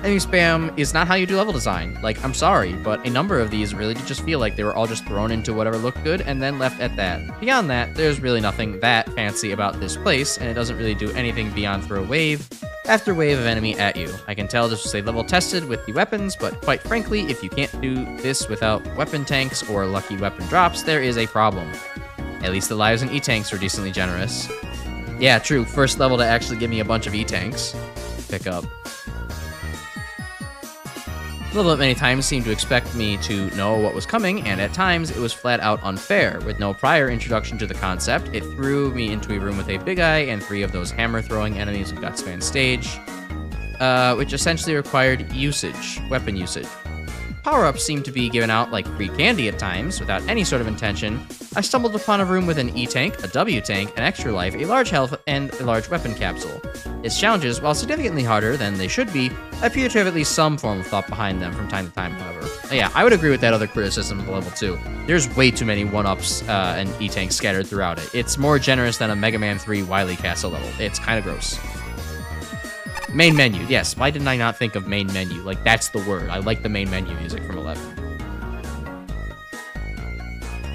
Enemy spam is not how you do level design. Like, I'm sorry, but a number of these really did just feel like they were all just thrown into whatever looked good and then left at that. Beyond that, there's really nothing that fancy about this place, and it doesn't really do anything beyond throw wave after wave of enemy at you. I can tell this was a level tested with the weapons, but quite frankly, if you can't do this without weapon tanks or lucky weapon drops, there is a problem. At least the lives and E-tanks were decently generous. Yeah, true, first level to actually give me a bunch of E-tanks. Pick up. Level Up many times seemed to expect me to know what was coming, and at times it was flat out unfair. With no prior introduction to the concept, it threw me into a room with a big eye and 3 of those hammer-throwing enemies who got span stage, which essentially required weapon usage. Power-ups seemed to be given out like free candy at times, without any sort of intention. I stumbled upon a room with an E-tank, a W-tank, an extra life, a large health, and a large weapon capsule. Its challenges, while significantly harder than they should be, appear to have at least some form of thought behind them from time to time, however. Yeah, I would agree with that other criticism of level 2. There's way too many 1-ups and E-tanks scattered throughout it. It's more generous than a Mega Man 3 Wily Castle level. It's kind of gross. Main menu, yes. Why didn't I not think of main menu? Like, that's the word. I like the main menu music from 11.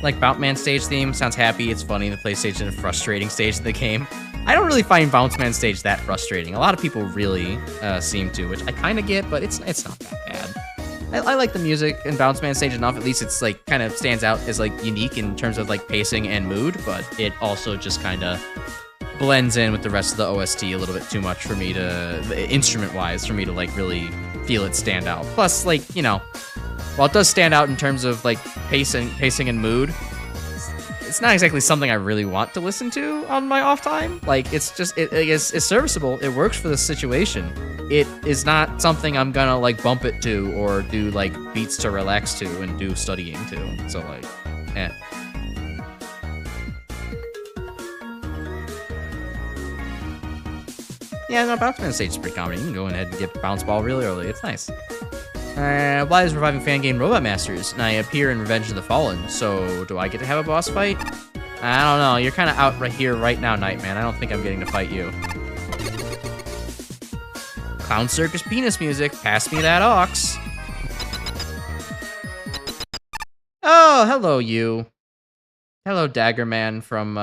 Like, Bounce Man stage theme. Sounds happy, it's funny. The PlayStation is a frustrating stage of the game. I don't really find Bounce Man stage that frustrating. A lot of people really seem to, which I kind of get, but it's not that bad. I like the music in Bounce Man stage enough. At least it's, like, kind of stands out as, like, unique in terms of, like, pacing and mood, but it also just kind of blends in with the rest of the OST a little bit too much for me to, instrument-wise, for me to, like, really feel it stand out. Plus, like, you know, while it does stand out in terms of, like, pacing and mood, it's not exactly something I really want to listen to on my off time. Like, it's just, it's serviceable. It works for the situation. It is not something I'm gonna, like, bump it to or do, like, beats to relax to and do studying to. So, like, eh. Yeah, no, Bounce Man stage is pretty common. You can go ahead and get Bounce Ball really early. It's nice. Blythe is reviving fan game Robot Masters, and I appear in Revenge of the Fallen, so do I get to have a boss fight? I don't know. You're kind of out right here, right now, Nightman. I don't think I'm getting to fight you. Clown Circus penis music. Pass me that ox. Oh, hello, you. Hello, Dagger Man from,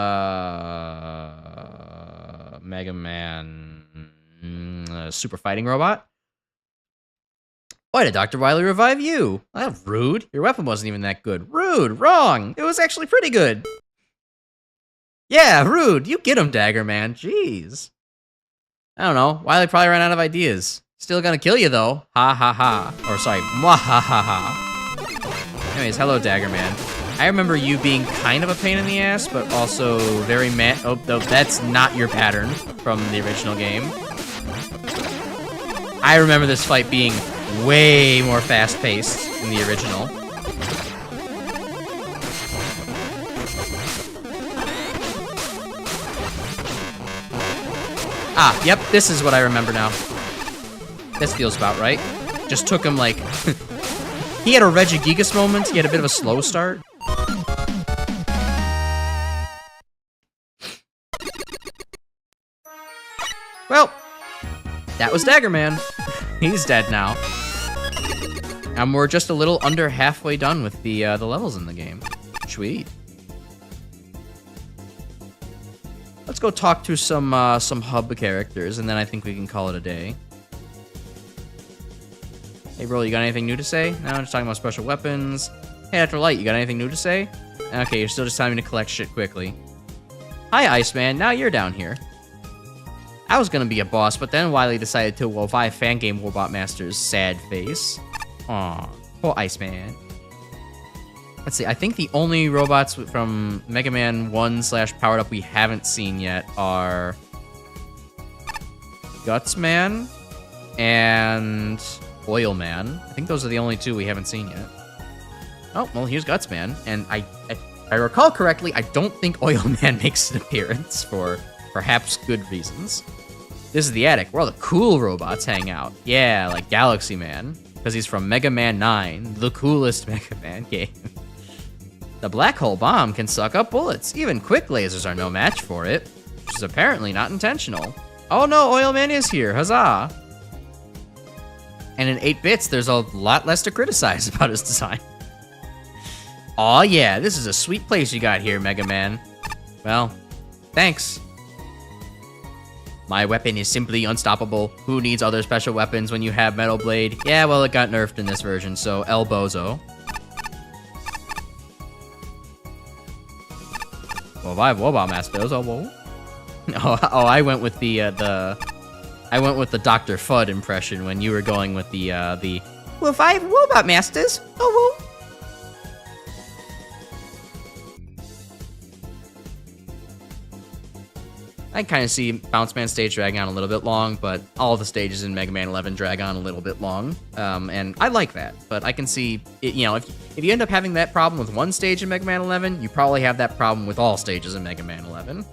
Mega Man... Super Fighting Robot. Why did Dr. Wily revive you? Oh, rude. Your weapon wasn't even that good. Rude. Wrong. It was actually pretty good. Yeah, rude. You get him, Dagger Man. Jeez. I don't know. Wily probably ran out of ideas. Still gonna kill you, though. Ha ha ha. Or, sorry. Mwah ha ha ha. Anyways, hello, Dagger Man. I remember you being kind of a pain in the ass, but also very oh, that's not your pattern from the original game. I remember this fight being way more fast-paced than the original. Ah, yep, this is what I remember now. This feels about right. Just took him, like... he had a Regigigas moment, he had a bit of a slow start. Well, that was Dagger Man. He's dead now. And we're just a little under halfway done with the levels in the game. Sweet. Let's go talk to some hub characters, and then I think we can call it a day. Hey, bro, you got anything new to say? No, I'm just talking about special weapons. Hey, After Light, you got anything new to say? Okay, you're still just telling me to collect shit quickly. Hi, Iceman. Now you're down here. I was gonna be a boss, but then Wily decided to revive Fangame Robot Master's sad face. Aw, poor Iceman. Let's see, I think the only robots from Mega Man 1/Powered Up we haven't seen yet are... Gutsman, and Oil Man. I think those are the only two we haven't seen yet. Oh, well, here's Guts Man. And I recall correctly, I don't think Oil Man makes an appearance for perhaps good reasons. This is the attic where all the cool robots hang out. Yeah, like Galaxy Man, because he's from Mega Man 9, the coolest Mega Man game. The black hole bomb can suck up bullets. Even quick lasers are no match for it, which is apparently not intentional. Oh no, Oil Man is here, huzzah! And in 8 bits, there's a lot less to criticize about his design. Aw yeah, this is a sweet place you got here, Mega Man. Well, thanks. My weapon is simply unstoppable. Who needs other special weapons when you have Metal Blade? Yeah, well, it got nerfed in this version, so El Bozo. Well, I Wobot Masters, oh, whoa. Oh, I went with the Dr. Fudd impression when you were going with the well, 5 Wobot Masters, oh, whoa. I kind of see Bounce Man stage dragging on a little bit long, but all the stages in Mega Man 11 drag on a little bit long, and I like that. But I can see, if you end up having that problem with one stage in Mega Man 11, you probably have that problem with all stages in Mega Man 11.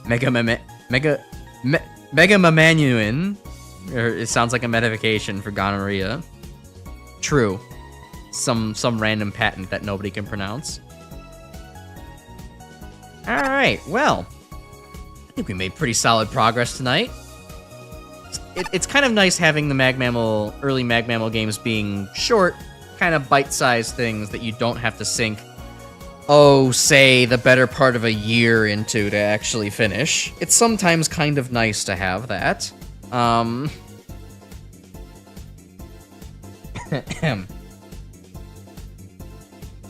MaGMML, or it sounds like a medication for gonorrhea. True. Some random patent that nobody can pronounce. Alright, well, I think we made pretty solid progress tonight. It's kind of nice having the early MaGMML games being short, kind of bite-sized things that you don't have to sink, say, the better part of a year into to actually finish. It's sometimes kind of nice to have that.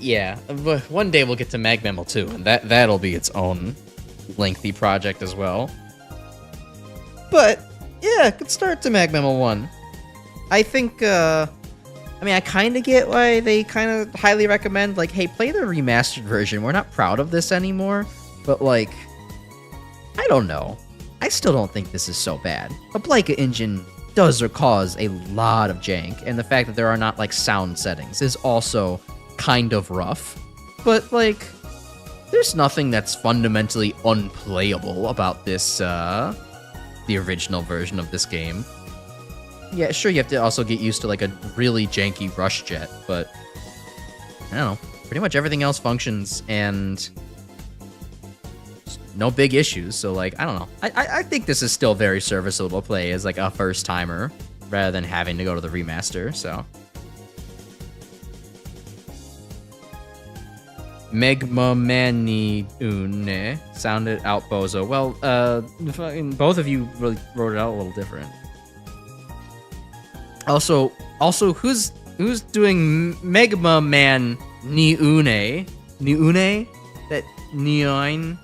Yeah, one day we'll get to MaGMML 2, and that'll be its own lengthy project as well. But, yeah, good start to MaGMML 1. I think, I kind of get why they kind of highly recommend, like, hey, play the remastered version. We're not proud of this anymore, but, like, I don't know. I still don't think this is so bad. A Blyka Engine does cause a lot of jank, and the fact that there are not, like, sound settings is also kind of rough, but like there's nothing that's fundamentally unplayable about this the original version of this game. Yeah, sure, you have to also get used to like a really janky rush jet, but I don't know, pretty much everything else functions and no big issues, so like I don't know. I think this is still very serviceable to play as like a first timer rather than having to go to the remaster, so MaGMML sounded out bozo. Well, both of you really wrote it out a little different. Also, who's doing MaGMML Niune? That Neon?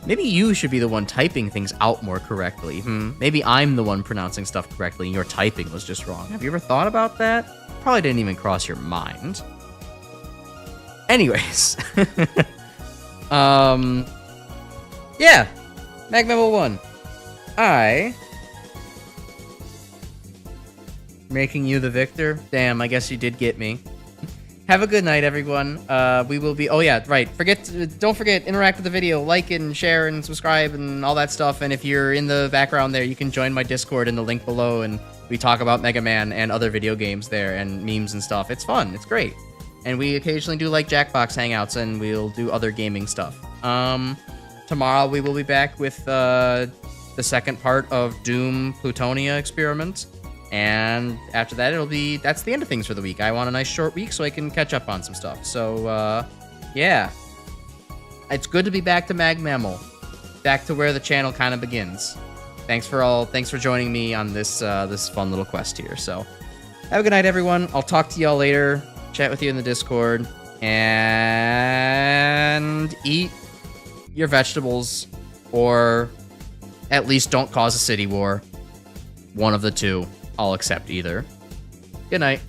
Maybe you should be the one typing things out more correctly. Maybe I'm the one pronouncing stuff correctly and your typing was just wrong. Have you ever thought about that? Probably didn't even cross your mind. Anyways, yeah, MaGMML 1. Making you the victor? Damn, I guess you did get me. Have a good night, everyone. We will be, oh yeah, right, don't forget, interact with the video, like and share and subscribe and all that stuff, and if you're in the background there, you can join my Discord in the link below, and we talk about Mega Man and other video games there, and memes and stuff. It's fun, it's great. And we occasionally do like Jackbox hangouts, and we'll do other gaming stuff. Tomorrow we will be back with the second part of Doom Plutonia experiment. And after that, that's the end of things for the week. I want a nice short week so I can catch up on some stuff. So, yeah. It's good to be back to MaGMML. Back to where the channel kind of begins. Thanks for joining me on this fun little quest here. So, have a good night, everyone. I'll talk to y'all later. Chat with you in the Discord, and eat your vegetables, or at least don't cause a city war. One of the two. I'll accept either. Good night.